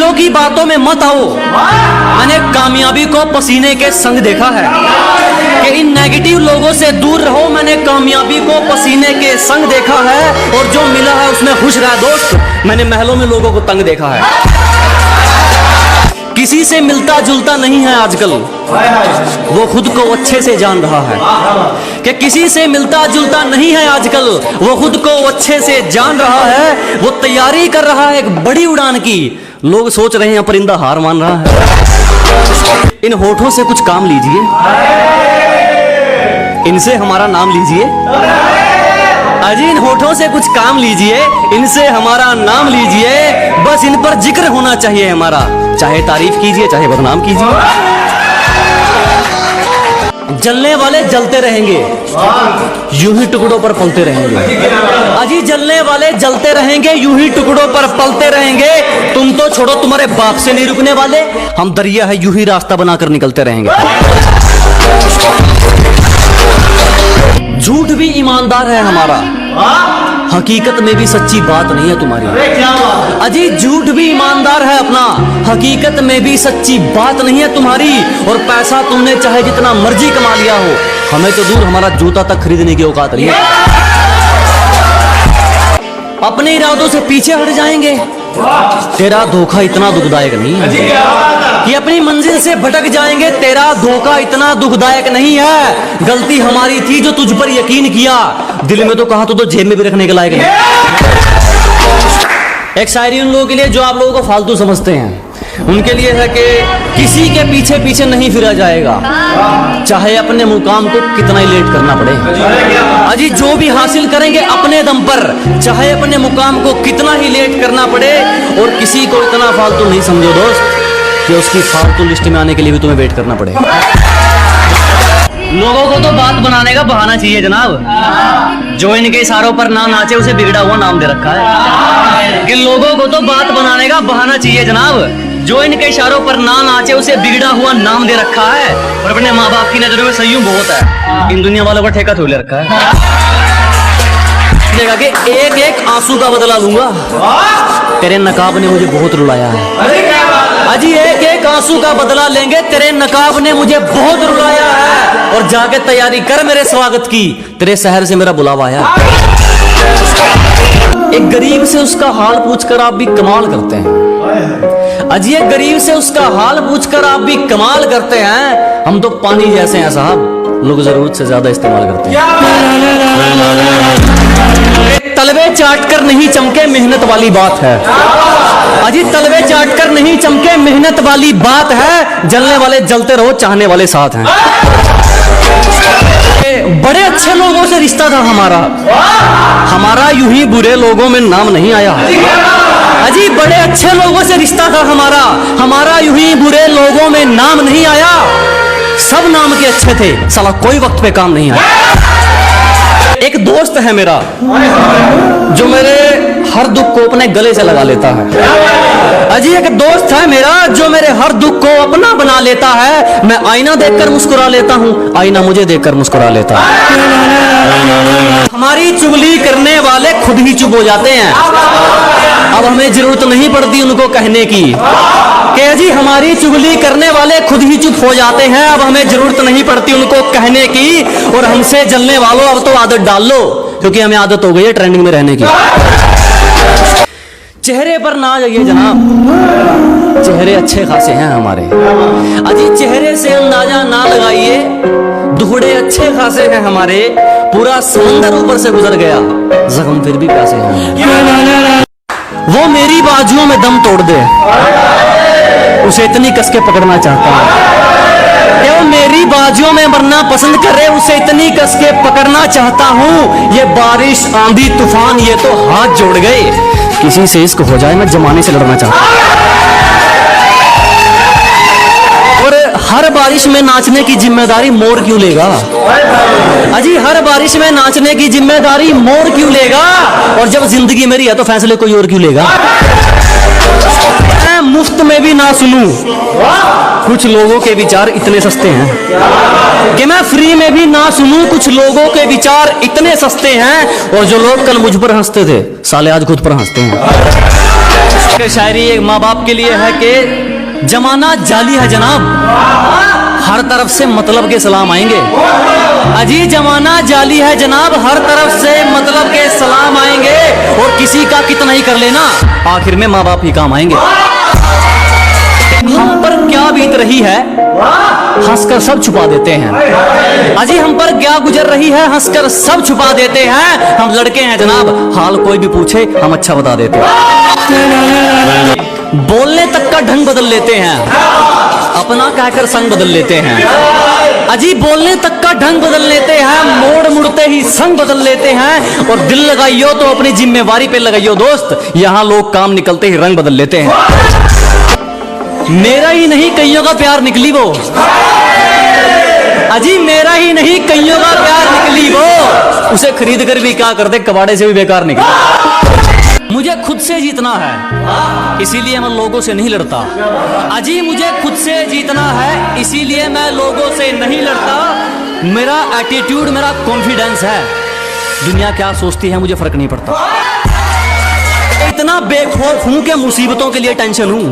दिलों की बातों में मत आओ। मैंने कामयाबी को पसीने के संग देखा है कि इन नेगेटिव लोगों से दूर रहो। मैंने कामयाबी को पसीने के संग देखा है और जो मिला है उसमें खुश रहा दोस्त। मैंने महलों में लोगों को तंग देखा है। किसी से मिलता जुलता नहीं है आजकल, वो खुद को अच्छे से जान रहा है कि किसी से मिलता जुलता नहीं है आजकल, वो खुद को अच्छे से जान रहा है। वो तैयारी कर रहा है एक बड़ी उड़ान की। लोग सोच रहे हैं परिंदा हार मान रहा है। इन होठों से कुछ काम लीजिए, इनसे हमारा नाम लीजिए। अजी इन होठों से कुछ काम लीजिए, इनसे हमारा नाम लीजिए। बस इन पर जिक्र होना चाहिए हमारा, चाहे तारीफ कीजिए चाहे बदनाम कीजिए। जलने वाले जलते रहेंगे, यूं ही टुकड़ों पर पलते रहेंगे। अजी जलने वाले जलते रहेंगे, यूं ही टुकड़ों पर पलते रहेंगे। तुम तो छोड़ो, तुम्हारे बाप से नहीं रुकने वाले। हम दरिया है, यूं ही रास्ता बनाकर निकलते रहेंगे। झूठ भी ईमानदार है हमारा, हकीकत में भी सच्ची बात नहीं है तुम्हारी। अजी झूठ भी ईमानदार है अपना, हकीकत में भी सच्ची बात नहीं है तुम्हारी। और पैसा तुमने चाहे जितना मर्जी कमा लिया हो, हमें तो दूर हमारा जूता तक खरीदने की औकात नहीं है। अपने इरादों से पीछे हट जाएंगे। तेरा धोखा इतना दुखदायक नहीं है कि अपनी मंजिल से भटक जाएंगे। तेरा धोखा इतना दुखदायक नहीं है। गलती हमारी थी जो तुझ पर यकीन किया। दिल में तो कहा तो जेब में भी रखने के लायक नहीं। एक शायरी उन लोगों के लिए जो आप लोगों को फालतू समझते हैं, उनके लिए है कि किसी के पीछे पीछे नहीं फिरा जाएगा, चाहे अपने मुकाम को कितना ही लेट करना पड़े। अजी जो भी हासिल करेंगे अपने दम पर, चाहे अपने मुकाम को कितना ही लेट करना पड़े। और किसी को इतना फालतू नहीं समझो दोस्त कि उसकी फालतू लिस्ट में आने के लिए भी तुम्हें वेट करना पड़े। लोगों को तो बात बनाने का बहाना चाहिए जनाब। जो इनके इशारों पर ना नाचे उसे बिगड़ा हुआ नाम दे रखा है। कि लोगों को तो बात बनाने का बहाना चाहिए जनाब। जो इनके इशारों पर ना नाचे उसे बिगड़ा हुआ नाम दे रखा है। और अपने माँ बाप की नजरों में सही बहुत है। इन दुनिया वालों का ठेका थोड़े रखा है। देखा कि एक एक आंसू का बदला लूंगा। तेरे नकाब ने मुझे बहुत रुलाया है। अजी एक एक आंसू का बदला लेंगे। तेरे नकाब ने मुझे बहुत रुलाया है। और जाके तैयारी कर मेरे स्वागत की, तेरे शहर से मेरा बुलावा आया। एक गरीब से उसका हाल पूछकर आप भी कमाल करते हैं। अजी एक गरीब से उसका हाल पूछकर आप भी कमाल करते हैं। हम तो पानी जैसे हैं साहब, लोग जरूरत से ज्यादा इस्तेमाल करते हैं। तलवे चाट कर नहीं चमके मेहनत वाली बात है। अजी तलवे चाट कर नहीं चमके मेहनत वाली बात है। जलने वाले जलते रहो, चाहने वाले साथ हैं। बड़े अच्छे लोगों से रिश्ता था हमारा यूं ही बुरे लोगों में नाम नहीं आया। अजी बड़े अच्छे लोगों से रिश्ता था हमारा यूं ही बुरे लोगों में नाम नहीं आया। सब नाम के अच्छे थे, साला कोई वक्त पे काम नहीं आया। एक दोस्त है मेरा जो मेरे हर दुख को अपने गले से लगा लेता है। अजी एक दोस्त है मेरा जो मेरे हर दुख को अपना बना लेता है। मैं आईना देखकर मुस्कुरा लेता हूँ, आईना मुझे देखकर मुस्कुरा लेता है। हमारी चुगली करने वाले खुद ही चुप हो जाते हैं। अब हमें जरूरत नहीं पड़ती उनको कहने की कि अजी हमारी चुगली करने वाले खुद ही चुप हो जाते हैं। अब हमें जरूरत नहीं पड़ती उनको कहने की। और हमसे जलने वालों अब तो आदत डाल लो, क्योंकि हमें आदत हो गई है ट्रेंडिंग में रहने की। चेहरे पर ना जाइए जनाब, चेहरे अच्छे खासे हैं हमारे। अजी चेहरे से अंदाजा ना लगाइए, दुखड़े अच्छे खासे हैं हमारे। पूरा समंदर ऊपर से गुजर गया, जख्म फिर भी प्यासे हैं। वो मेरी बाजुओं में दम तोड़ दे, उसे इतनी कस के पकड़ना चाहता हूँ। वो मेरी बाजुओं में मरना पसंद करे, उसे इतनी कस के पकड़ना चाहता हूँ। ये बारिश आंधी तूफान ये तो हाथ जोड़ गए, किसी से इश्क हो जाए मैं जमाने से लड़ना चाहता हूँ। और हर बारिश में नाचने की जिम्मेदारी मोर क्यों लेगा? अजी हर बारिश में नाचने की जिम्मेदारी मोर क्यों लेगा? और जब जिंदगी मेरी है तो फैसले कोई और क्यों लेगा? मैं मुफ्त में भी ना सुनूं, कुछ लोगों के विचार इतने सस्ते हैं कि मैं फ्री में भी ना सुनूं। कुछ लोगों के विचार इतने सस्ते हैं, और जो लोग कल मुझ पर हंसते थे साले आज खुद पर हंसते हैं। कि शायरी एक माँ बाप के लिए है कि जमाना जाली है जनाब, हर तरफ से मतलब के सलाम आएंगे। अजी जमाना जाली है जनाब, हर तरफ से मतलब के सलाम आएंगे। और किसी का कितना ही कर लेना, आखिर में माँ बाप ही काम आएंगे। हम पर क्या बीत रही है, हंसकर सब छुपा देते हैं। अजी हम पर क्या गुजर रही है, हंसकर सब छुपा देते हैं। हम लड़के हैं जनाब, हाल कोई भी पूछे हम अच्छा बता देते हैं। बोलने तक का ढंग बदल लेते हैं, अपना कहकर संग बदल लेते हैं। अजी बोलने तक का ढंग बदल लेते हैं, मोड़ मुड़ते ही संग बदल लेते हैं। और दिल लगाइयो तो अपनी जिम्मेवारी पे लगाइयो दोस्त, यहाँ लोग काम निकलते ही रंग बदल लेते हैं। मेरा ही नहीं कईयों का प्यार निकली वो, अजी मेरा ही नहीं कईयों का प्यार निकली वो। उसे खरीद कर भी क्या करते, कबाड़े से भी बेकार निकली। मुझे खुद से जीतना है, इसीलिए मैं लोगों से नहीं लड़ता। अजी मुझे खुद से जीतना है, इसीलिए मैं लोगों से नहीं लड़ता। मेरा एटीट्यूड, मेरा कॉन्फिडेंस है। दुनिया क्या सोचती है मुझे फर्क नहीं पड़ता। इतना बेखौफ हूं कि मुसीबतों के लिए टेंशन हूं।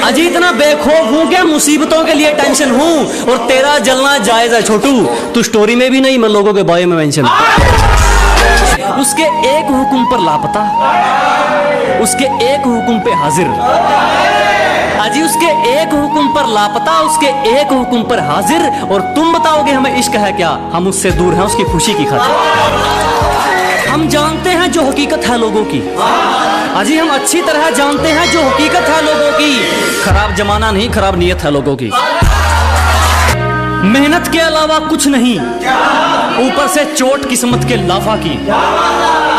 अजी इतना बेखौफ हूं कि मुसीबतों के लिए टेंशन हूं। और तेरा जलना जायज है छोटू, तू स्टोरी में भी नहीं, मैं लोगों के बारे में मेंशन। उसके एक हुक्म पर लापता, उसके एक हुक्म पे हाजिर। अजी उसके एक हुक्म पर लापता, उसके एक हुक्म पर हाजिर। और तुम बताओगे हमें इश्क है क्या, हम उससे दूर हैं उसकी खुशी की खातिर। हम जानते हैं जो हकीकत है लोगों की, अजी हम अच्छी तरह जानते हैं जो हकीकत है लोगों की। खराब जमाना नहीं, खराब नीयत है लोगों की। मेहनत के अलावा कुछ नहीं, ऊपर से चोट किस्मत के लाफा की।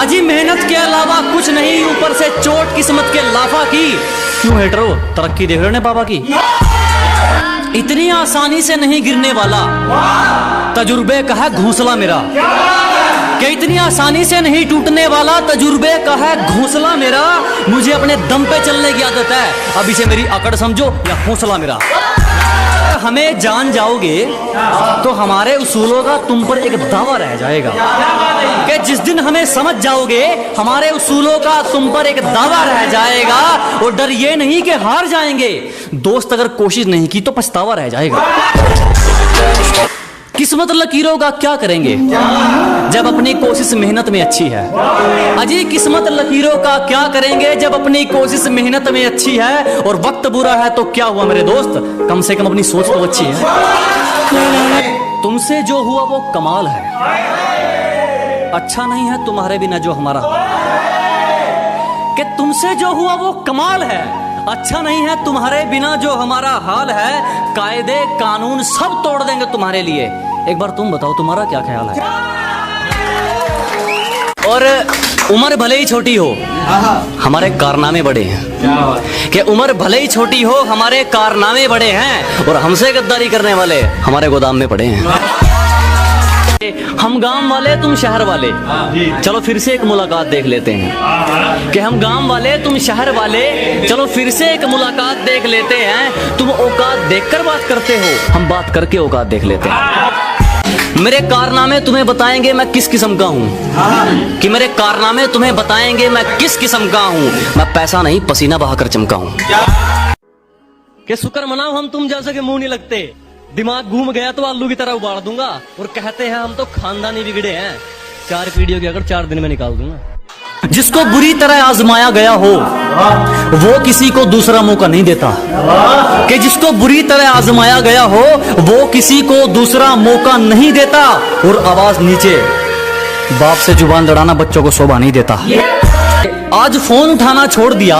अजी मेहनत के अलावा कुछ नहीं, ऊपर से चोट किस्मत के लाफा की। क्यों हेटरो, तरक्की देख रहे हो बाबा की। इतनी आसानी से नहीं गिरने वाला, तजुर्बे का है घोंसला मेरा। कि इतनी आसानी से नहीं टूटने वाला, तजुर्बे का है घोंसला मेरा। मुझे अपने दम पे चलने की आदत है, अब इसे मेरी अकड़ समझो या हौसला मेरा। हमें जान जाओगे तो हमारे उसूलों का तुम पर एक दावा रह जाएगा। कि जिस दिन हमें समझ जाओगे, हमारे उसूलों का तुम पर एक दावा रह जाएगा। और डर ये नहीं कि हार जाएंगे, दोस्त अगर कोशिश नहीं की तो पछतावा रह जाएगा। किस्मत लकीरों का क्या करेंगे जब अपनी कोशिश मेहनत में अच्छी है। अजी किस्मत लकीरों का क्या करेंगे जब अपनी कोशिश मेहनत में अच्छी है। और वक्त बुरा है तो क्या हुआ मेरे दोस्त, कम से कम अपनी सोच तो अच्छी है। तुमसे जो हुआ वो कमाल है, अच्छा नहीं है तुम्हारे बिना जो हमारा। कि तुमसे जो हुआ वो कमाल है, अच्छा नहीं है तुम्हारे बिना जो हमारा हाल है। कायदे कानून सब तोड़ देंगे तुम्हारे लिए। एक बार तुम बताओ तुम्हारा क्या ख्याल है। और उम्र भले ही छोटी हो, हमारे कारनामे बड़े हैं। कि उम्र भले ही छोटी हो, हमारे कारनामे बड़े हैं। और हमसे गद्दारी करने वाले हमारे गोदाम में पड़े हैं। हम गांव वाले तुम शहर वाले, चलो फिर से एक मुलाकात देख लेते हैं। कि हम गांव वाले तुम शहर वाले, चलो फिर से एक मुलाकात देख लेते हैं। तुम औकात देखकर बात करते हो, हम बात करके औकात देख लेते हैं। मेरे कारनामे तुम्हें बताएंगे मैं किस किस्म का हूँ। कि मेरे कारनामे तुम्हें बताएंगे मैं किस किस्म का हूँ। मैं पैसा नहीं पसीना बहाकर चमका हूँ। कि शुक्र मनाओ हम तुम जैसे के मुंह नहीं लगते, दिमाग घूम गया तो आलू की तरह उबाल दूंगा। और कहते हैं हम तो खानदानी बिगड़े हैं, 4 पीढ़ियों की अगर 4 दिन में निकाल दूंगा। जिसको बुरी तरह आजमाया गया हो वो किसी को दूसरा मौका नहीं देता। कि जिसको बुरी तरह आजमाया गया हो वो किसी को दूसरा मौका नहीं देता। और आवाज नीचे, बाप से जुबान लड़ाना बच्चों को शोभा नहीं देता। आज फोन उठाना छोड़ दिया,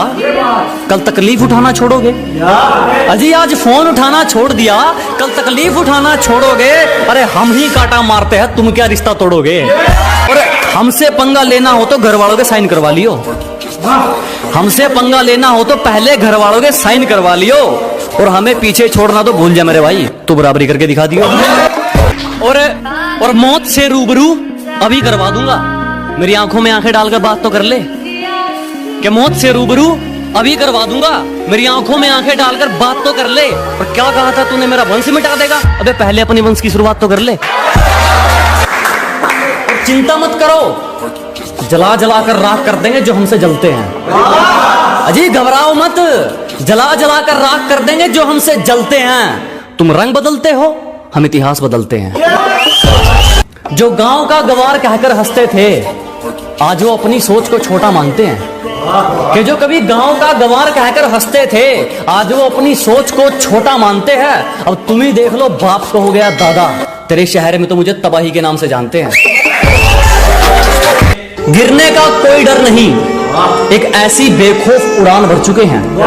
कल तकलीफ उठाना छोड़ोगे। अजी आज फोन उठाना छोड़ दिया, कल तकलीफ उठाना छोड़ोगे। अरे हम ही कांटा मारते हैं, तुम क्या रिश्ता तोड़ोगे। और हमसे पंगा लेना हो तो घर वालों के साइन करवा लियो। हमसे पंगा लेना हो तो पहले घर वालों के साइन करवा लियो। और हमें पीछे छोड़ना तो भूल जा मेरे भाई, तू बराबरी करके दिखा दियो। और मौत से रूबरू अभी करवा दूंगा, मेरी आंखों में आंखें डालकर बात तो कर ले। कि मौत से रूबरू अभी करवा दूंगा, मेरी आंखों में आंखें डालकर बात तो कर ले। और क्या कहा था तूने, मेरा वंश मिटा देगा। अबे पहले अपनी वंश की शुरुआत तो कर ले। और चिंता मत करो, जला जला कर राख कर देंगे जो हमसे जलते हैं। अजी घबराओ मत, जला जला कर राख कर देंगे जो हमसे जलते हैं। तुम रंग बदलते हो, हम इतिहास बदलते हैं। जो गांव का गवार कहकर हंसते थे, आज वो अपनी सोच को छोटा मानते हैं। कि जो कभी गांव का गवार कहकर हंसते थे, आज वो अपनी सोच को छोटा मानते हैं। अब तुम ही देख लो, बाप को हो गया दादा। तेरे शहर में तो मुझे तबाही के नाम से जानते हैं। गिरने का कोई डर नहीं, एक ऐसी बेखौफ उड़ान भर चुके हैं।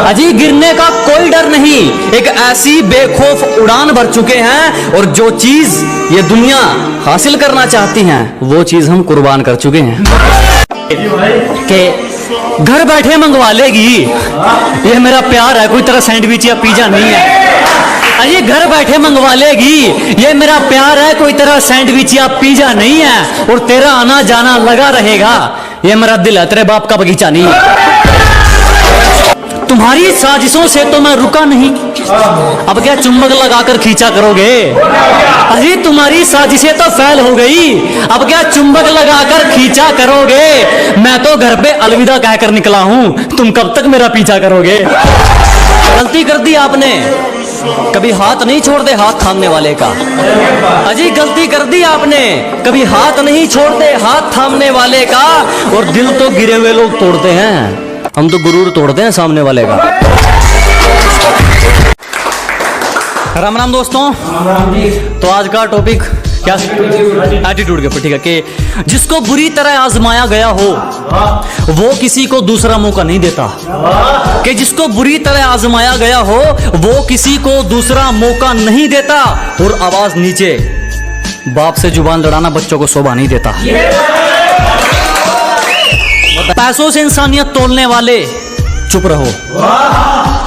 अजी गिरने का कोई डर नहीं, एक ऐसी बेखौफ उड़ान भर चुके हैं। और जो चीज ये दुनिया हासिल करना चाहती है, वो चीज हम कुर्बान कर चुके हैं। कि घर बैठे मंगवा लेगी, ये मेरा प्यार है, कोई तरह सैंडविच या पिज्जा नहीं है। अरे घर बैठे मंगवा लेगी, ये मेरा प्यार है, कोई तरह सैंडविच या पिज्जा नहीं है। और तेरा आना जाना लगा रहेगा, ये मेरा दिल है, तेरे बाप का बगीचा नहीं है। तुम्हारी साजिशों से तो मैं रुका नहीं, अब क्या चुंबक लगाकर खींचा करोगे? अरे तुम्हारी साजिशें तो फैल हो गई, अब क्या चुंबक लगाकर खींचा करोगे? मैं तो घर पे अलविदा कहकर निकला हूं, तुम कब तक मेरा पीछा करोगे? गलती कर दी आपने, कभी हाथ नहीं छोड़ते हाथ थामने वाले का। अजी गलती कर दी आपने, कभी हाथ नहीं छोड़ते हाथ थामने वाले का। और दिल तो गिरे हुए लोग तोड़ते हैं, हम तो गुरूर तोड़ते हैं सामने वाले का। राम राम दोस्तों। तो आज का टॉपिक क्या? एटीट्यूड के ऊपर, ठीक है। कि जिसको बुरी तरह आजमाया गया हो, वो किसी को दूसरा मौका नहीं देता। कि जिसको बुरी तरह आजमाया गया हो, वो किसी को दूसरा मौका नहीं देता। और आवाज नीचे, बाप से जुबान लड़ाना बच्चों को शोभा नहीं देता। पैसों से इंसानियत तोलने वाले चुप रहो,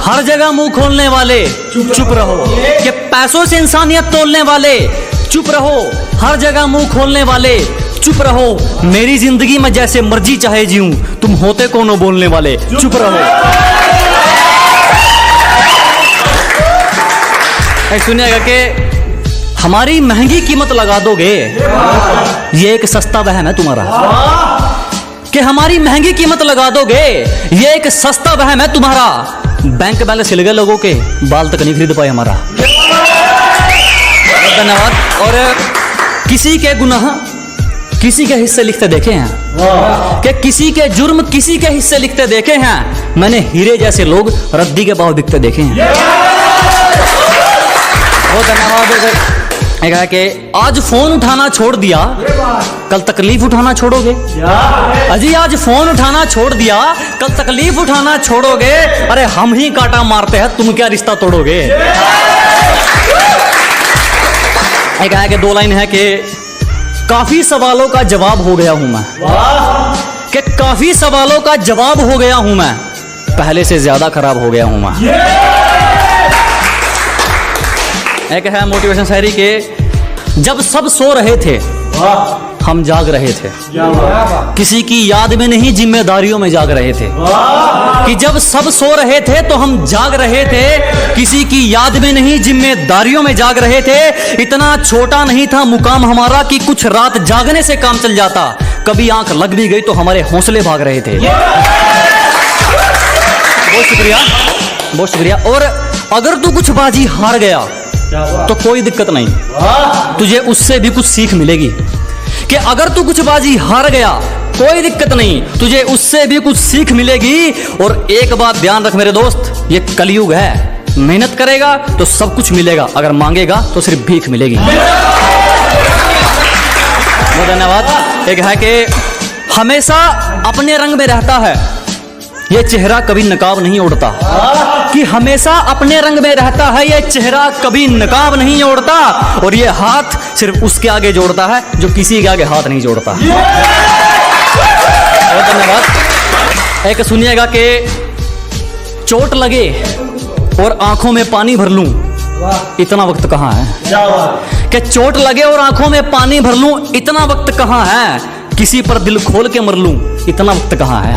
हर जगह मुंह खोलने वाले चुप रहो। कि पैसों से इंसानियत तोलने वाले चुप रहो, हर जगह मुंह खोलने वाले चुप रहो। मेरी जिंदगी में जैसे मर्जी चाहे जीऊं, तुम होते कौन हो बोलने वाले, चुप रहो। सुनिएगा कि हमारी महंगी कीमत लगा दोगे, ये एक सस्ता वहम है तुम्हारा। कि हमारी महंगी कीमत लगा दोगे, ये एक सस्ता वहम है तुम्हारा। बैंक बैलेंस हिल गए लोगों के, बाल तक नहीं खरीद पाए हमारा। धन्यवाद। और किसी के गुनाह किसी के हिस्से लिखते देखे हैं, कि किसी के जुर्म किसी के हिस्से लिखते देखे हैं। मैंने हीरे जैसे लोग रद्दी के भाव बिकते देखे हैं। बहुत धन्यवाद। एक है कि आज फोन उठाना छोड़ दिया, कल तकलीफ उठाना छोड़ोगे। अजी आज फोन उठाना छोड़ दिया, कल तकलीफ उठाना छोड़ोगे। अरे हम ही कांटा मारते हैं, तुम क्या रिश्ता तोड़ोगे? एक है कि दो लाइन है कि काफी सवालों का जवाब हो गया हूं मैं। कि काफी सवालों का जवाब हो गया हूं मैं, पहले से ज्यादा खराब हो गया हूं मैं। एक है मोटिवेशन शायरी के, जब सब सो रहे थे हम जाग रहे थे, किसी की याद में नहीं जिम्मेदारियों में जाग रहे थे। कि जब सब सो रहे थे तो हम जाग रहे थे, किसी की याद में नहीं जिम्मेदारियों में जाग रहे थे। इतना छोटा नहीं था मुकाम हमारा कि कुछ रात जागने से काम चल जाता। कभी आंख लग भी गई तो हमारे हौसले भाग रहे थे। बहुत शुक्रिया, बहुत शुक्रिया। और अगर तू कुछ बाजी हार गया तो कोई दिक्कत नहीं, तुझे उससे भी कुछ सीख मिलेगी। कि अगर तू कुछ बाजी हार गया कोई दिक्कत नहीं, तुझे उससे भी कुछ सीख मिलेगी। और एक बात ध्यान रख मेरे दोस्त, ये कलयुग है, मेहनत करेगा तो सब कुछ मिलेगा, अगर मांगेगा तो सिर्फ भीख मिलेगी। बहुत धन्यवाद। एक है कि हमेशा अपने रंग में रहता है, ये चेहरा कभी नकाब नहीं ओढ़ता। कि हमेशा अपने रंग में रहता है, ये चेहरा कभी नकाब नहीं ओढ़ता। और ये हाथ सिर्फ उसके आगे जोड़ता है जो किसी के आगे हाथ नहीं जोड़ता। बहुत धन्यवाद। एक सुनिएगा कि चोट लगे और आंखों में पानी भर लूं, इतना वक्त कहाँ है? कि चोट लगे और आंखों में पानी भर लूं, इतना वक्त कहाँ है? किसी पर दिल खोल के मर लूं, इतना वक्त कहाँ है?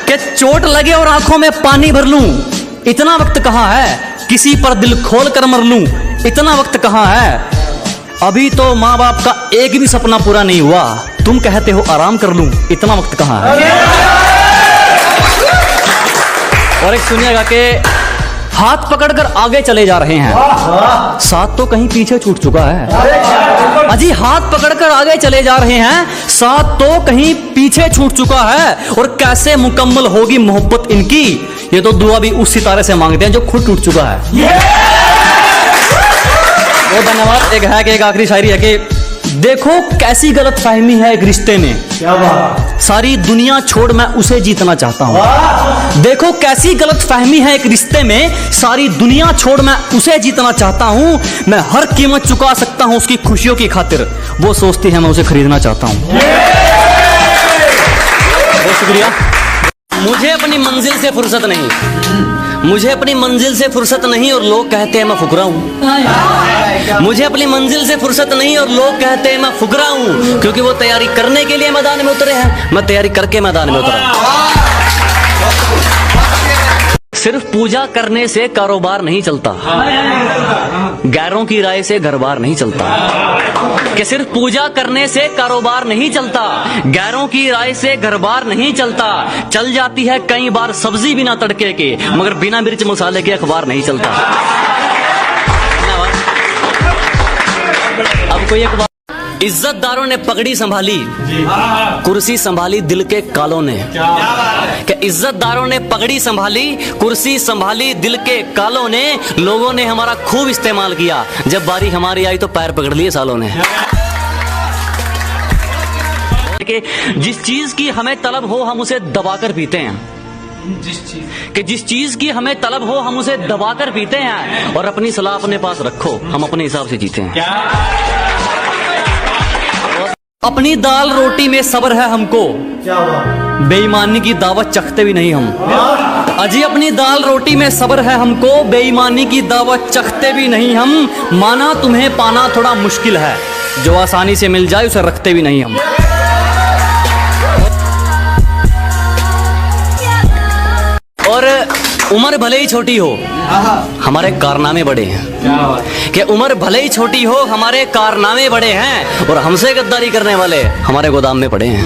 कि चोट लगे और आंखों में पानी भर लूं, इतना वक्त कहाँ है? किसी पर दिल खोल कर मर लूं, इतना वक्त कहाँ है? अभी तो माँ बाप का एक भी सपना पूरा नहीं हुआ, तुम कहते हो आराम कर लूं, इतना वक्त कहाँ है। और एक सुनिएगा कि हाथ पकड़कर आगे चले जा रहे हैं, साथ तो कहीं पीछे छूट चुका है। अजी हाथ पकड़कर आगे चले जा रहे हैं, साथ तो कहीं पीछे छूट चुका है। और कैसे मुकम्मल होगी मोहब्बत इनकी, ये तो दुआ भी उस सितारे से मांगते हैं जो खुद टूट चुका है। बहुत धन्यवाद। एक है कि एक आखिरी शायरी है कि देखो कैसी गलत फहमी है एक रिश्ते में, क्या बात, सारी दुनिया छोड़ मैं उसे जीतना चाहता हूँ। देखो कैसी गलत फहमी है एक रिश्ते में, सारी दुनिया छोड़ मैं उसे जीतना चाहता हूँ। मैं हर कीमत चुका सकता हूँ उसकी खुशियों की खातिर, वो सोचती है मैं उसे खरीदना चाहता हूँ। बहुत शुक्रिया। मुझे अपनी मंजिल से फुर्सत नहीं, मुझे अपनी मंजिल से फुर्सत नहीं और लोग कहते हैं मैं फुकरा हूँ। मुझे अपनी मंजिल से फुर्सत नहीं और लोग कहते हैं मैं फुकरा हूँ, क्योंकि वो तैयारी करने के लिए मैदान में उतरे हैं, मैं तैयारी करके मैदान में उतरा हूँ। सिर्फ पूजा करने से कारोबार नहीं चलता, गैरों की राय से घर बार नहीं चलता। कि सिर्फ पूजा करने से कारोबार नहीं चलता, गैरों की राय से घर बार नहीं चलता। चल जाती है कई बार सब्जी बिना तड़के के, मगर बिना मिर्च मसाले के अखबार नहीं चलता। अब कोई एक इज्जतदारों ने पगड़ी संभाली, कुर्सी संभाली दिल के कालों ने। कि इज्जतदारों ने पगड़ी संभाली, कुर्सी संभाली दिल के कालों ने। लोगों ने हमारा खूब इस्तेमाल किया, जब बारी हमारी आई तो पैर पकड़ लिए सालों ने। कि जिस चीज की हमें तलब हो हम उसे दबाकर पीते हैं, जिस चीज की हमें तलब हो हम उसे दबाकर पीते हैं। और अपनी सलाह अपने पास रखो, हम अपने हिसाब से जीते हैं। अपनी दाल रोटी में सब्र है हमको, बेईमानी की दावत चखते भी नहीं हम। अजी अपनी दाल रोटी में सब्र है हमको, बेईमानी की दावत चखते भी नहीं हम। माना तुम्हें पाना थोड़ा मुश्किल है, जो आसानी से मिल जाए उसे रखते भी नहीं हम। और उम्र भले ही छोटी हो हमारे कारनामे बड़े हैं। कि उम्र भले ही छोटी हो हमारे कारनामे बड़े हैं, और हमसे गद्दारी करने वाले हमारे गोदाम में पड़े हैं।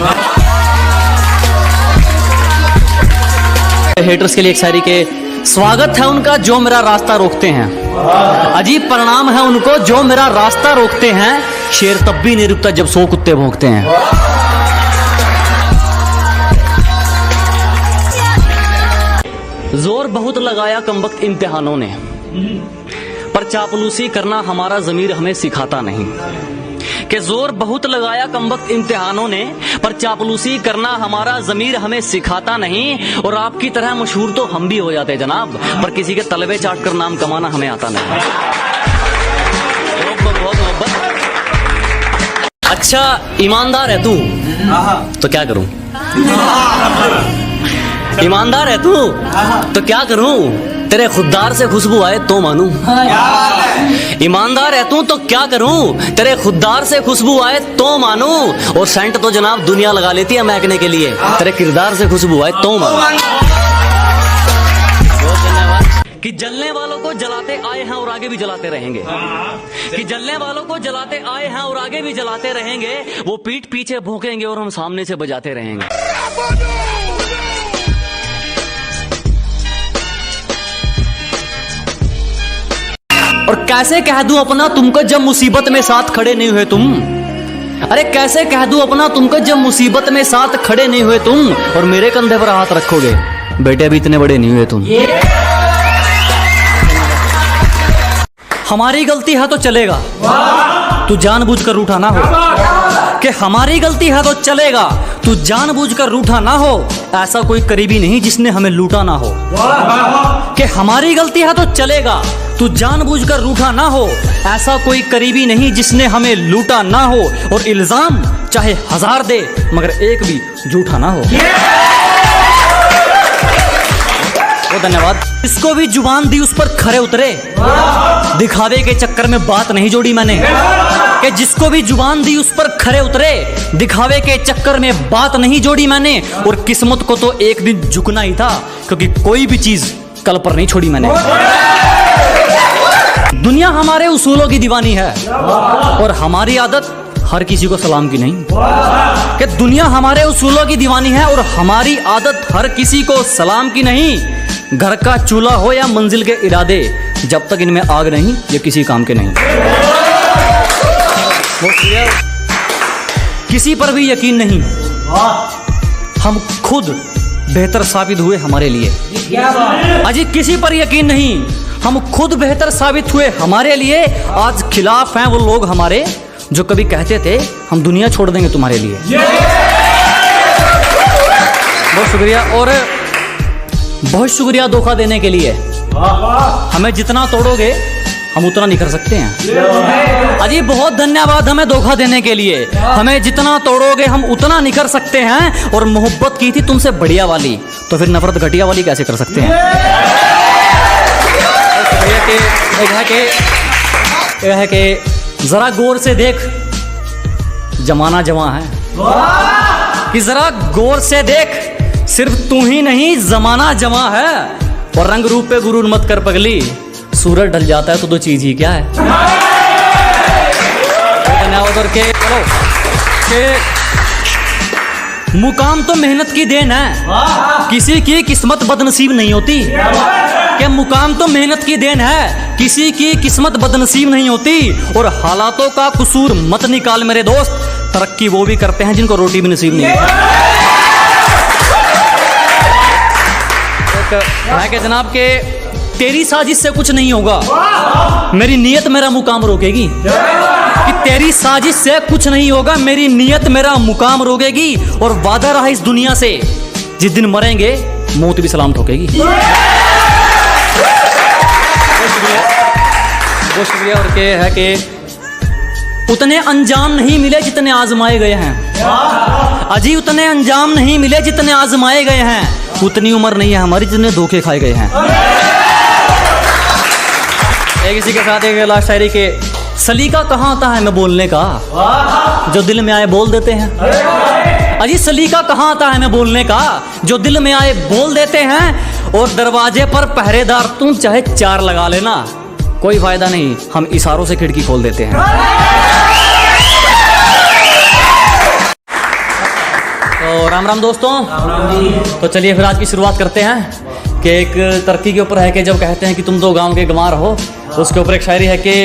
हेटर्स के लिए एक शायरी के स्वागत है उनका जो मेरा रास्ता रोकते हैं, अजीब प्रणाम है उनको जो मेरा रास्ता रोकते हैं। शेर तब भी नहीं रुकता जब 100 कुत्ते भौंकते हैं। जोर बहुत लगाया कमबख्त इम्तिहानों ने, पर चापलूसी करना हमारा ज़मीर हमें सिखाता नहीं। कि जोर बहुत लगाया कमबख्त इम्तिहानों ने, पर चापलूसी करना हमारा ज़मीर हमें सिखाता नहीं। और आपकी तरह मशहूर तो हम भी हो जाते जनाब, पर किसी के तलबे चाट कर नाम कमाना हमें आता नहीं। बहुत मोहब्बत। अच्छा ईमानदार है तू तो क्या करूं, ईमानदार है तू तो क्या करूं, तेरे खुददार से खुशबू आए तो मानूं। ईमानदार है तू तो क्या करूं, तेरे खुददार से खुशबू आए तो मानूं। और सेंट तो जनाब दुनिया लगा लेती है महकने के लिए, तेरे किरदार से खुशबू आए तो मानूं। कि जलने वालों को जलाते आए हैं और आगे भी जलाते रहेंगे, कि जलने वालों को जलाते आए हैं और आगे भी जलाते रहेंगे। वो पीठ पीछे भौंकेंगे और हम सामने से बजाते रहेंगे। और कैसे कह दूं अपना तुमको जब मुसीबत में साथ खड़े नहीं हुए तुम। अरे कैसे कह दूं अपना तुमको जब मुसीबत में साथ खड़े नहीं हुए तुम। और मेरे कंधे पर हाथ रखोगे, बेटे अभी इतने बड़े नहीं हुए तुम। हमारी गलती है तो चलेगा, तू जानबूझकर रूठा ना हो। कि हमारी गलती है तो चलेगा, तू जानबूझकर रूठा ना हो। ऐसा कोई करीबी नहीं जिसने हमें लूटा ना हो। कि हमारी गलती है तो चलेगा, तू जानबूझकर रूठा ना हो। ऐसा कोई करीबी नहीं जिसने हमें लूटा ना हो। और इल्जाम चाहे 1000 दे मगर एक भी झूठा ना हो। धन्यवाद। इसको भी जुबान दी उस पर खरे उतरे, दिखावे के चक्कर में बात नहीं जोड़ी मैंने। कि जिसको भी जुबान दी उस पर खरे उतरे, दिखावे के चक्कर में बात नहीं जोड़ी मैंने। और किस्मत को तो एक दिन झुकना ही था, क्योंकि कोई भी चीज कल पर नहीं छोड़ी मैंने। दुनिया हमारे उसूलों की दीवानी है, और हमारी आदत हर किसी को सलाम की नहीं। कि दुनिया हमारे उसूलों की दीवानी है और हमारी आदत हर किसी को सलाम की नहीं। घर का चूल्हा हो या मंजिल के इरादे, जब तक इनमें आग नहीं ये किसी काम के नहीं। किसी पर भी यकीन नहीं, हम खुद बेहतर साबित हुए हमारे लिए। अजी किसी पर यकीन नहीं, हम खुद बेहतर साबित हुए हमारे लिए। आज खिलाफ हैं वो लोग हमारे जो कभी कहते थे हम दुनिया छोड़ देंगे तुम्हारे लिए। बहुत शुक्रिया, और बहुत शुक्रिया धोखा देने के लिए। हमें जितना तोड़ोगे हम उतना नहीं कर सकते हैं। अजी बहुत धन्यवाद हमें धोखा देने के लिए। हमें जितना तोड़ोगे हम उतना नहीं कर सकते हैं। और मोहब्बत की थी तुमसे बढ़िया वाली, तो फिर नफरत घटिया वाली कैसे कर सकते हैं। एक है कि जरा गौर से देख जमाना जवां है, कि जरा गौर से देख सिर्फ तू ही नहीं जमाना जवां है। और रंग रूप पे गुरूर मत कर पगली, सूरज ढल जाता है तो दो चीज ही क्या है। धन्यवाद। के चलो के मुकाम तो मेहनत की देन है, किसी की किस्मत बदनसीब नहीं होती। कि मुकाम तो मेहनत की देन है, किसी की किस्मत बदनसीब नहीं होती। और हालातों का कसूर मत निकाल मेरे दोस्त, तरक्की वो भी करते हैं जिनको रोटी भी नसीब नहीं होती। है कि जनाब के तेरी साजिश से कुछ नहीं होगा, मेरी नीयत मेरा मुकाम रोकेगी। कि तेरी साजिश से कुछ नहीं होगा, मेरी नीयत मेरा मुकाम रोकेगी। और वादा रहा इस दुनिया से, जिस दिन मरेंगे मौत भी सलाम ठोकेगी। बहुत शुक्रिया। और के है कि उतने अंजाम नहीं मिले जितने आजमाए गए हैं। अजी उतने अंजाम नहीं मिले जितने आजमाए गए हैं। उतनी उम्र नहीं है हमारी जितने धोखे खाए गए हैं। एक इसी के साथ एक लास्ट शायरी के सलीका कहाँ आता है मैं बोलने का, जो दिल में आए बोल देते हैं। अजी सलीका कहाँ आता है मैं बोलने का, जो दिल में आए बोल देते हैं। और दरवाजे पर पहरेदार तुम चाहे 4 लगा लेना, कोई फायदा नहीं, हम इशारों से खिड़की खोल देते हैं। तो राम राम दोस्तों। तो चलिए फिर आज की शुरुआत करते हैं कि एक तरक्की के ऊपर है कि जब कहते हैं कि तुम तो गांव के गंवार हो, उसके ऊपर एक शायरी है कि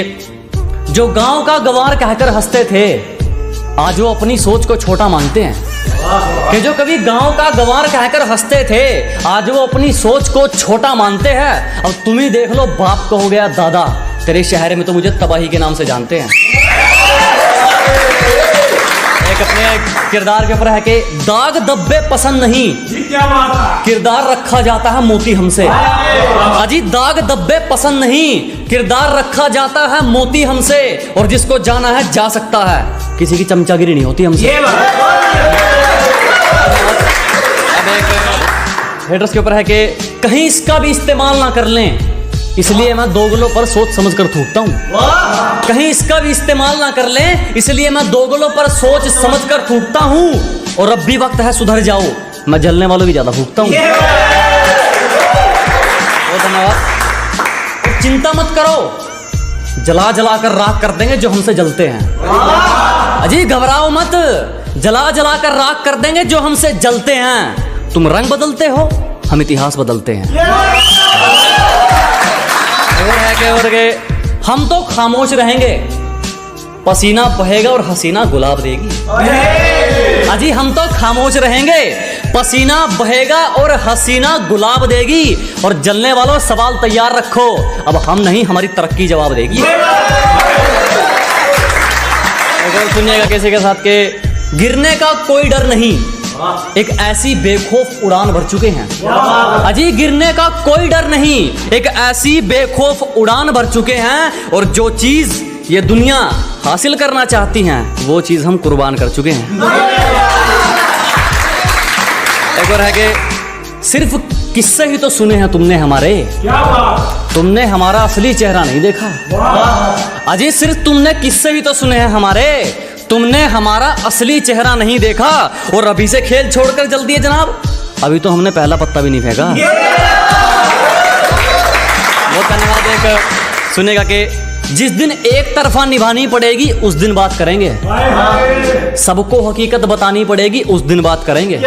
जो गांव का गंवार कहकर हंसते थे आज वो अपनी सोच को छोटा मानते हैं। कि जो कभी गांव का गंवार कहकर हंसते थे आज वो अपनी सोच को छोटा मानते हैं। अब तुम ही देख लो, बाप को हो गया दादा, तेरे शहर में तो मुझे तबाही के नाम से जानते हैं। एक अपने किरदार के ऊपर है कि दाग धब्बे पसंद नहीं, किरदार रखा जाता है मोती हमसे। अजी दाग धब्बे पसंद नहीं, किरदार रखा जाता है मोती हमसे। और जिसको जाना है जा सकता है, किसी की चमचागिरी नहीं होती हमसे। अब एक हेडर्स के ऊपर है कि कहीं इसका भी इस्तेमाल ना कर लें, इसलिए मैं दोगलों पर सोच समझ कर थूकता हूँ। कहीं इसका भी इस्तेमाल ना कर लें, इसलिए मैं दोगलों पर सोच समझ कर थूकता हूँ। और अब भी वक्त है सुधर जाओ, मैं जलने वालों की ज्यादा फूकता हूँ। बहुत धन्यवाद। चिंता मत करो, जला जला कर राख कर देंगे जो हमसे जलते हैं। अजी घबराओ मत, जला जला कर राख कर देंगे जो हमसे जलते हैं। तुम रंग बदलते हो, हम इतिहास बदलते हैं। और हम तो खामोश रहेंगे, पसीना बहेगा और हसीना गुलाब देगी। अजी हम तो खामोश रहेंगे, पसीना बहेगा और हसीना गुलाब देगी। और जलने वालों सवाल तैयार रखो, अब हम नहीं हमारी तरक्की जवाब देगी। और सुनिएगा किसी के साथ के गिरने का कोई डर नहीं, एक ऐसी बेखौफ उड़ान भर चुके हैं। अजी गिरने का कोई डर नहीं, एक ऐसी बेखौफ उड़ान भर चुके हैं। और जो चीज ये दुनिया हासिल करना चाहती हैं वो चीज हम कुर्बान कर चुके हैं। एक और है कि सिर्फ किस्से ही तो सुने हैं तुमने हमारे, तुमने हमारा असली चेहरा नहीं देखा। अजी सिर्फ तुमने किस्से ही तो सुने हैं हमारे, तुमने हमारा असली चेहरा नहीं देखा। और अभी से खेल छोड़कर जल्दी दिए जनाब, अभी तो हमने पहला पत्ता भी नहीं फेंका। बहुत धन्यवाद। एक सुनेगा कि जिस दिन एक तरफा निभानी पड़ेगी उस दिन बात करेंगे, सबको हकीकत बतानी पड़ेगी उस दिन बात करेंगे।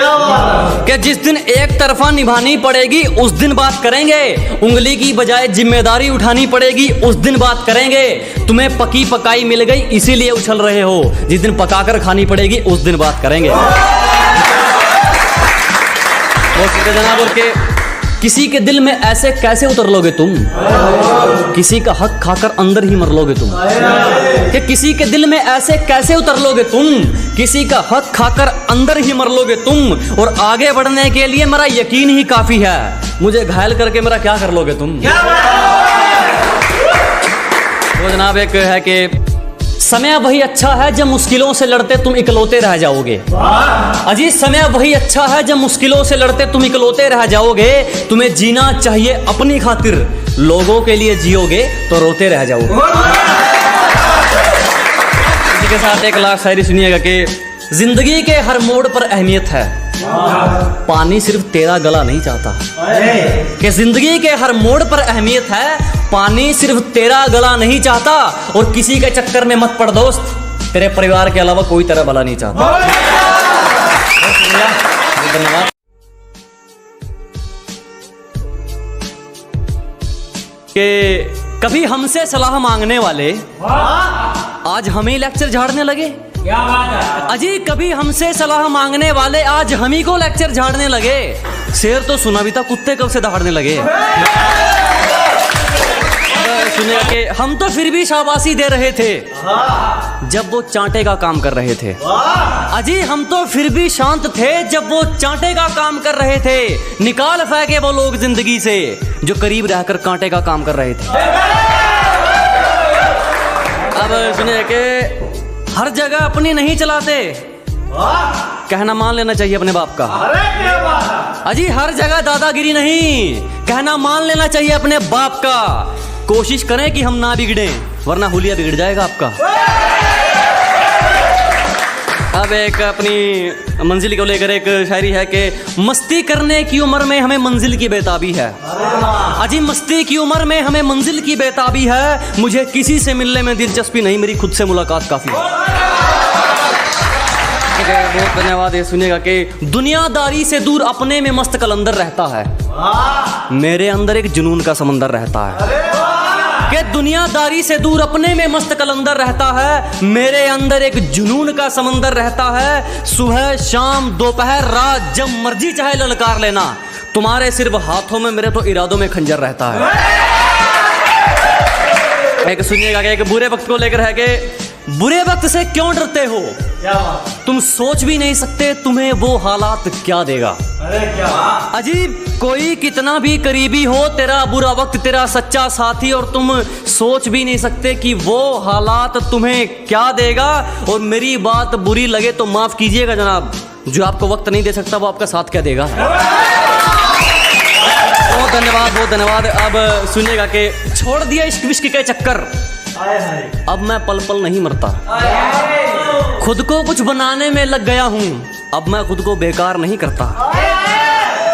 कि जिस दिन एक तरफा निभानी पड़ेगी उस दिन बात करेंगे, उंगली की बजाय जिम्मेदारी उठानी पड़ेगी उस दिन बात करेंगे। तुम्हें पकी पकाई मिल गई इसीलिए उछल रहे हो, जिस दिन पकाकर खानी पड़ेगी उस दिन बात करेंगे। जनाब, और के किसी के दिल में ऐसे कैसे उतर लोगे तुम, किसी का हक खाकर अंदर ही मर लोगे तुम। कि किसी के दिल में ऐसे कैसे उतर लोगे तुम, किसी का हक खाकर अंदर ही मर लोगे तुम। और आगे बढ़ने के लिए मेरा यकीन ही काफी है, मुझे घायल करके मेरा क्या कर लोगे तुम। तो जनाब एक है कि समय वही अच्छा है जब मुश्किलों से लड़ते तुम इकलौते रह जाओगे। अजी समय वही अच्छा है जब मुश्किलों से लड़ते तुम इकलौते रह जाओगे। तुम्हें जीना चाहिए अपनी खातिर, लोगों के लिए जियोगे तो रोते रह जाओगे। इसी के साथ एक लास्ट शायरी सुनिएगा कि जिंदगी के हर मोड़ पर अहमियत है, पानी सिर्फ तेरा गला नहीं चाहता। कि जिंदगी के हर मोड़ पर अहमियत है, पानी सिर्फ तेरा गला नहीं चाहता। और किसी के चक्कर में मत पड़ दोस्त, तेरे परिवार के अलावा कोई तेरा भला नहीं चाहता। धन्यवाद। कि कभी हमसे सलाह मांगने वाले आज हमें लेक्चर झाड़ने लगे। क्या बात है अजी, कभी हमसे सलाह मांगने वाले आज हम ही को लेक्चर झाड़ने लगे। शेर तो सुना भी था, कुत्ते कब से दहाड़ने लगे। सुने कि हम तो फिर भी शाबाशी दे रहे थे जब वो चांटे का काम कर रहे थे। अजी हम तो फिर भी शांत थे जब वो चांटे का काम कर रहे थे। निकाल फेंके वो लोग जिंदगी से जो करीब रहकर कांटे का काम कर रहे थे। अब सुनिए कि हर जगह अपनी नहीं चलाते, कहना मान लेना चाहिए अपने बाप का। अजी हर जगह दादागिरी नहीं, कहना मान लेना चाहिए अपने बाप का। कोशिश करें कि हम ना बिगड़े, वरना हुलिया बिगड़ जाएगा आपका। अब एक अपनी मंजिल को लेकर एक शायरी है कि मस्ती करने की उम्र में हमें मंजिल की बेताबी है। अजी मस्ती की उम्र में हमें मंजिल की बेताबी है। मुझे किसी से मिलने में दिलचस्पी नहीं, मेरी खुद से मुलाकात काफी है। बहुत धन्यवाद। ये सुनिएगा कि दुनियादारी से दूर अपने में मस्त कलंदर रहता है, मेरे अंदर एक जुनून का समंदर रहता है। कि दुनियादारी से दूर अपने में मस्त कलंदर रहता है, मेरे अंदर एक जुनून का समंदर रहता है। सुबह शाम दोपहर रात जब मर्जी चाहे ललकार लेना, तुम्हारे सिर्फ हाथों में मेरे तो इरादों में खंजर रहता है। एक सुनिएगा कि एक बुरे वक्त को लेकर है कि बुरे वक्त से क्यों डरते हो, तुम सोच भी नहीं सकते तुम्हें वो हालात क्या देगा। अजीब कोई कितना भी करीबी हो, तेरा बुरा वक्त तेरा सच्चा साथी, और तुम सोच भी नहीं सकते कि वो हालात तुम्हें क्या देगा। और मेरी बात बुरी लगे तो माफ कीजिएगा जनाब, जो आपको वक्त नहीं दे सकता वो आपका साथ क्या देगा। बहुत धन्यवाद, बहुत धन्यवाद। अब सुनिएगा कि छोड़ दिया इश्क विश्क के चक्कर, अब मैं पल पल नहीं मरता। खुद को कुछ बनाने में लग गया हूँ, अब मैं खुद को बेकार नहीं करता।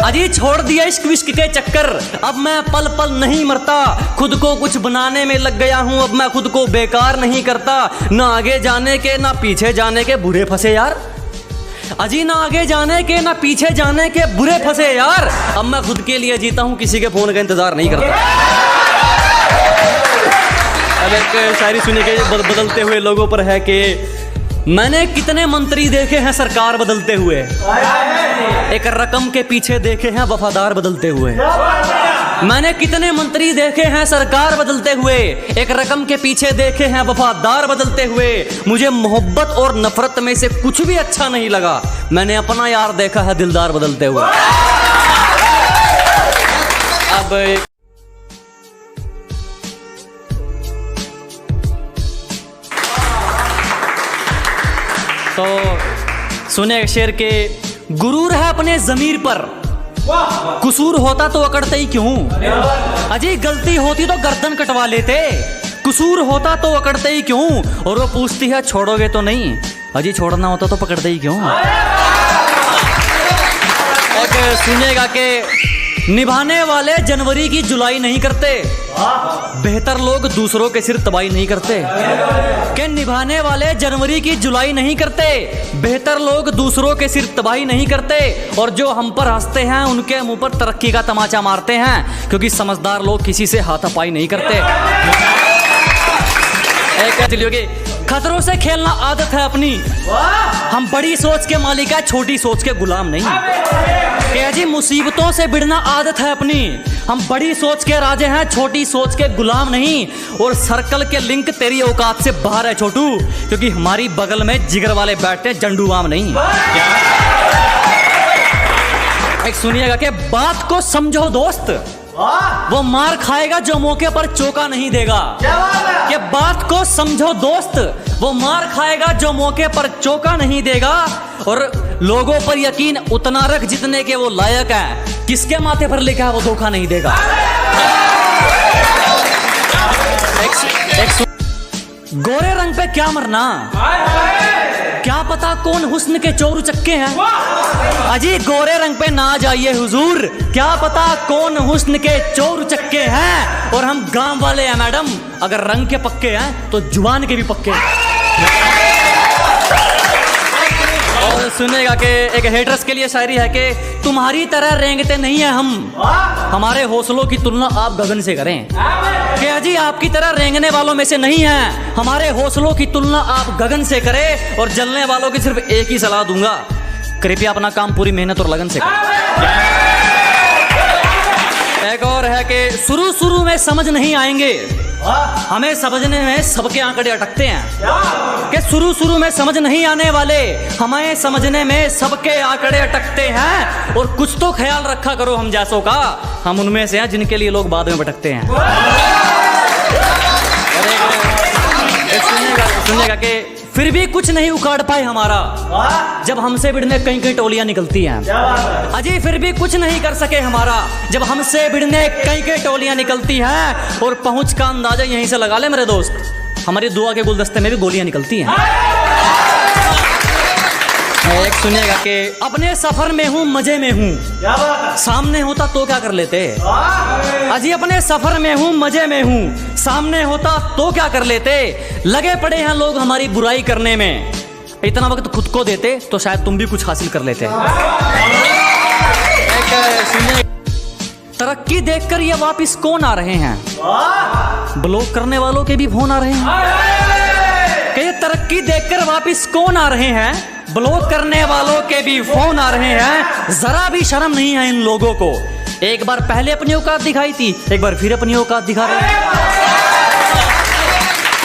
अजी छोड़ दिया इश्क विश्क के चक्कर, अब मैं पल पल नहीं मरता। खुद को कुछ बनाने में लग गया हूँ, अब मैं खुद को बेकार नहीं करता। ना आगे जाने के ना पीछे जाने के बुरे फंसे यार। अजी ना आगे जाने के ना पीछे जाने के बुरे फंसे यार। अब मैं खुद के लिए जीता हूँ, किसी के फोन का इंतजार नहीं करता। अब एक शायरी सुनिए कि बदलते हुए लोगों पर है कि मैंने कितने मंत्री देखे हैं सरकार बदलते हुए, एक रकम के पीछे देखे हैं वफादार बदलते हुए। मैंने कितने मंत्री देखे हैं सरकार बदलते हुए, एक रकम के पीछे देखे हैं वफादार बदलते हुए। मुझे मोहब्बत और नफरत में से कुछ भी अच्छा नहीं लगा, मैंने अपना यार देखा है दिलदार बदलते हुए। अब तो सुने शेर के गुरूर है अपने जमीर पर, कसूर होता तो अकड़ते ही क्यों। अजी गलती होती तो गर्दन कटवा लेते, कसूर होता तो अकड़ते ही क्यों। और वो पूछती है छोड़ोगे तो नहीं, अजी छोड़ना होता तो पकड़ते ही क्यों। एक सुनेगा कि निभाने वाले जनवरी की जुलाई नहीं करते, बेहतर लोग दूसरों के सिर तबाही नहीं करते। कि निभाने वाले जनवरी की जुलाई नहीं करते, बेहतर लोग दूसरों के सिर तबाही नहीं करते। और जो हम पर हंसते हैं उनके मुंह पर तरक्की का तमाचा मारते हैं, क्योंकि समझदार लोग किसी से हाथापाई नहीं करते। खतरों से खेलना आदत है अपनी, हम बड़ी सोच के मालिक है, छोटी सोच के गुलाम नहीं। क्या जी मुसीबतों से भिड़ना आदत है अपनी, हम बड़ी सोच के राजे हैं, छोटी सोच के गुलाम नहीं। और सर्कल के लिंक तेरी औकात से बाहर है छोटू, क्योंकि हमारी बगल में जिगर वाले बैठते जंडू आम नहीं। एक सुनिएगा कि बात को समझो दोस्त, वो मार खाएगा जो मौके पर चौका नहीं देगा। कि बात को समझो दोस्त, वो मार खाएगा जो मौके पर चौका नहीं देगा। और लोगों पर यकीन उतना रख जितने के वो लायक है, किसके माथे पर लिखा है वो धोखा नहीं देगा। गोरे रंग पे क्या मरना, क्या पता कौन हुस्न के चोर चक्के हैं। अजी गोरे रंग पे ना जाइए हुजूर, क्या पता कौन हुस्न के चोर चक्के हैं। और हम गांव वाले हैं मैडम, अगर रंग के पक्के हैं तो जुबान के भी पक्के हैं। और सुनेगा कि एक हेटर्स के लिए शायरी है कि तुम्हारी तरह रेंगते नहीं है हम, हमारे हौसलों की तुलना आप गगन से करें। क्या जी आपकी तरह रेंगने वालों में से नहीं है, हमारे हौसलों की तुलना आप गगन से करें। और जलने वालों की सिर्फ एक ही सलाह दूंगा, कृपया अपना काम पूरी मेहनत और लगन से करें। एक और है कि शुरू में समझ नहीं आएंगे, हमें समझने में सबके आंकड़े अटकते हैं। कि शुरू में समझ नहीं आने वाले, हमें समझने में सबके आंकड़े अटकते हैं। और कुछ तो ख्याल रखा करो हम जैसों का, हम उनमें से हैं जिनके लिए लोग बाद में भटकते हैं। सुनिएगा कि फिर भी कुछ नहीं उखाड़ पाए हमारा, जब हमसे भिड़ने कई टोलियां निकलती हैं। अजी फिर भी कुछ नहीं कर सके हमारा, जब हमसे भिड़ने कई टोलियां निकलती हैं। और पहुंच का अंदाजा यहीं से लगा ले मेरे दोस्त, हमारी दुआ के गुलदस्ते में भी गोलियां निकलती हैं। एक सुनिएगा कि अपने सफर में हूँ मजे में हूँ, सामने होता तो क्या कर लेते। अजी अपने सफर में हूँ मजे में हूँ, सामने होता तो क्या कर लेते। लगे पड़े हैं लोग हमारी बुराई करने में, इतना वक्त खुद को देते तो शायद तुम भी कुछ हासिल कर लेते। तरक्की देखकर ये वापिस कौन आ रहे हैं, ब्लॉक करने वालों के भी फोन आ रहे हैं। कि ये तरक्की देखकर वापिस कौन आ रहे हैं, ब्लॉक करने वालों के भी फोन आ रहे हैं। जरा भी शर्म नहीं है इन लोगों को, एक बार पहले अपनी औकात दिखाई थी, एक बार फिर अपनी औकात दिखा रहे हैं।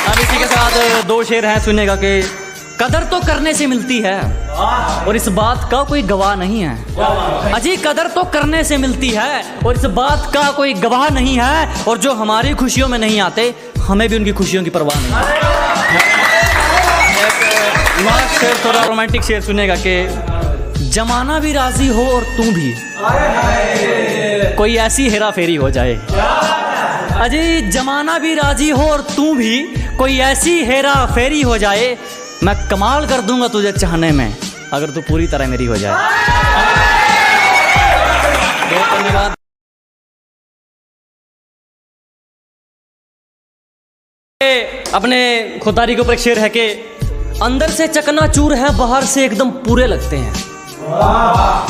अब इसी के साथ दो शेर हैं, सुनेगा कि कदर तो करने से मिलती है और इस बात का कोई गवाह नहीं है। अजी कदर तो करने से मिलती है और इस बात का कोई गवाह नहीं है। और जो हमारी खुशियों में नहीं आते, हमें भी उनकी खुशियों की परवाह नहीं है। लास्ट शेर थोड़ा रोमांटिक शेर सुनेगा कि जमाना भी राजी हो और तू भी, कोई ऐसी हेरा फेरी हो जाए। अजी जमाना भी राजी हो और तू भी, कोई ऐसी हेरा फेरी हो जाए। मैं कमाल कर दूंगा तुझे चाहने में, अगर तू पूरी तरह मेरी हो जाए। बहुत धन्यवाद। अपने खुदारी के ऊपर एक शेर है कि अंदर से चकनाचूर है, बाहर से एकदम पूरे लगते हैं।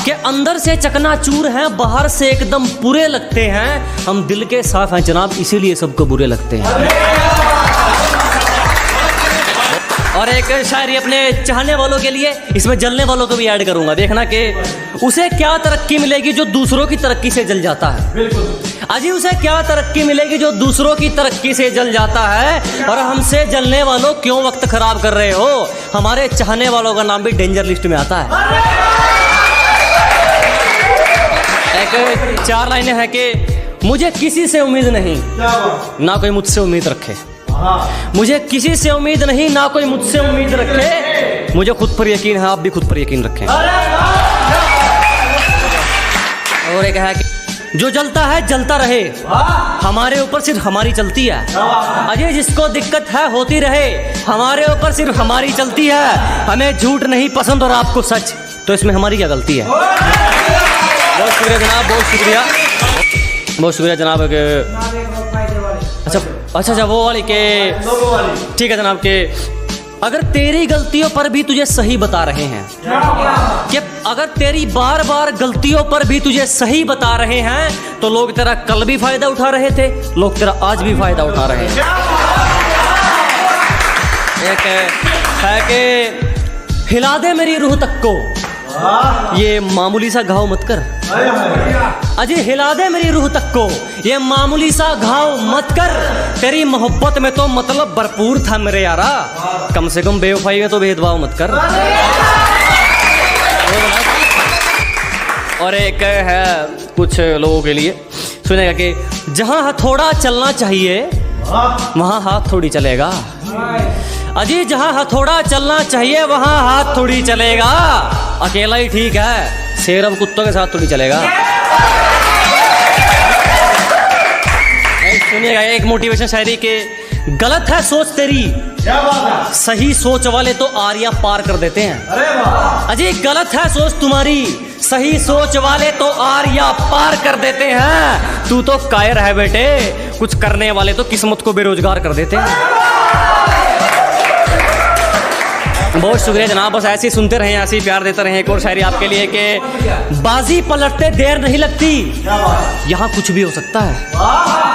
कि अंदर से चकनाचूर है, बाहर से एकदम पूरे लगते हैं। हम दिल के साफ हैं जनाब, इसीलिए सबको बुरे लगते हैं। और एक शायरी अपने चाहने वालों के लिए, इसमें जलने वालों को भी ऐड करूंगा। देखना कि उसे क्या तरक्की मिलेगी जो दूसरों की तरक्की से जल जाता है। बिल्कुल। अजी उसे क्या तरक्की मिलेगी जो दूसरों की तरक्की से जल जाता है। और हमसे जलने वालों क्यों वक्त खराब कर रहे हो, हमारे चाहने वालों का नाम भी डेंजर लिस्ट में आता है। एक 4 लाइनें हैं कि मुझे किसी से उम्मीद नहीं, ना कोई मुझसे उम्मीद रखे। मुझे किसी से उम्मीद नहीं, ना कोई मुझसे उम्मीद रखे। मुझे खुद पर यकीन है, आप भी खुद पर यकीन रखें। और एक है कि जो जलता है जलता रहे, हमारे ऊपर सिर्फ हमारी चलती है। अजय जिसको दिक्कत है होती रहे, हमारे ऊपर सिर्फ हमारी चलती है। हमें झूठ नहीं पसंद और आपको सच, तो इसमें हमारी क्या गलती है। बहुत शुक्रिया जनाब, बहुत शुक्रिया। बहुत शुक्रिया जनाब के। अच्छा वो वाली के, ठीक है जनाब के। अगर तेरी गलतियों पर भी तुझे सही बता रहे हैं, कि अगर तेरी बार बार गलतियों पर भी तुझे सही बता रहे हैं, तो लोग तेरा कल भी फायदा उठा रहे थे, लोग तेरा आज भी फायदा उठा रहे हैं। एक है कि हिला दे मेरी रूह तक को, ये मामूली सा घाव मत कर। अजी हिला दे मेरी रूह तक को, ये मामूली सा घाव मत कर। तेरी मोहब्बत में तो मतलब भरपूर था मेरे यारा, कम से कम बेवफाई में तो भेदभाव मत कर। और एक है कुछ लोगों के लिए, सुनेगा कि जहां हथौड़ा चलना चाहिए वहां हाथ थोड़ी चलेगा। अजी जहां हथौड़ा चलना चाहिए वहां हाथ थोड़ी चलेगा। अकेला ही ठीक है, शेर अब कुत्तों के साथ थोड़ी चलेगा। सुनिएगा एक मोटिवेशन शायरी के, गलत है सोच तेरी, सही सोच वाले तो आरिया पार कर देते हैं। अजी गलत है सोच तुम्हारी, सही सोच वाले तो आरिया पार कर देते हैं। तू तो कायर है बेटे, कुछ करने वाले तो किस्मत को बेरोजगार कर देते हैं। बहुत शुक्रिया जनाब, बस ऐसे ही सुनते रहें, ऐसे ही प्यार देते रहें। एक और शायरी आपके लिए कि बाजी पलटते देर नहीं लगती, यहाँ कुछ भी हो सकता है।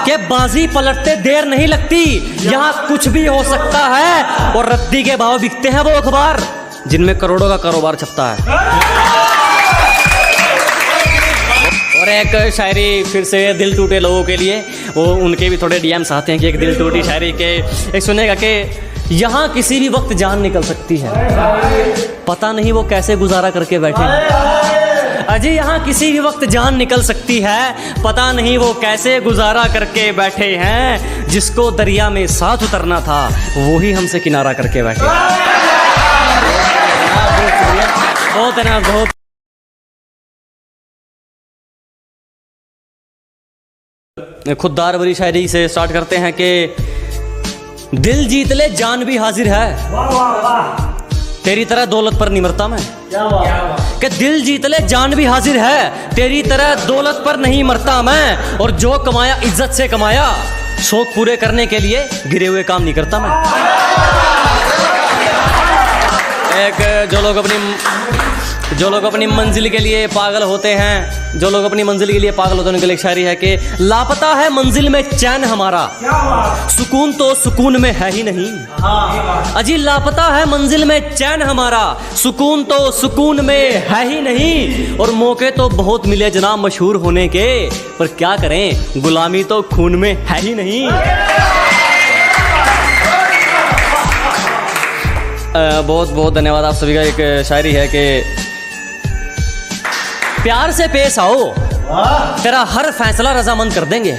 कि बाजी पलटते देर नहीं लगती, यहाँ कुछ भी हो सकता है। और रद्दी के भाव बिकते हैं वो अखबार जिनमें करोड़ों का कारोबार छपता है। और एक शायरी फिर से दिल टूटे लोगों के लिए, वो उनके भी थोड़े डीएम्स आते हैं कि एक दिल टूटी शायरी के। एक सुनेगा कि यहाँ किसी भी वक्त जान निकल सकती है, पता नहीं वो कैसे गुजारा करके बैठे हैं। अजी यहाँ किसी भी वक्त जान निकल सकती है, पता नहीं वो कैसे गुजारा करके बैठे हैं। जिसको दरिया में साथ उतरना था वो ही हमसे किनारा करके बैठे। बहुत है ना, बहुत। खुददार भरी शायरी से स्टार्ट करते हैं कि दिल जीत ले जान भी हाजिर है, तेरी तरह दौलत पर नहीं मरता मैं। कि दिल जीत ले जान भी हाजिर है, तेरी तरह दौलत पर नहीं मरता मैं। और जो कमाया इज्जत से कमाया, शौक पूरे करने के लिए गिरे हुए काम नहीं करता मैं। एक जो लोग अपनी मंजिल के लिए पागल होते हैं, जो लोग अपनी मंजिल के लिए पागल होते हैं, उनके लिए एक शायरी है कि लापता है मंजिल में चैन हमारा, सुकून तो सुकून में है ही नहीं। अजी लापता है मंजिल में चैन हमारा, सुकून तो सुकून में है ही नहीं। और मौके तो बहुत मिले जनाब मशहूर होने के, पर क्या करें गुलामी तो खून में है ही नहीं। बहुत बहुत धन्यवाद आप सभी का। एक शायरी है कि प्यार से पेश आओ, तेरा हर फैसला रजामंद कर देंगे।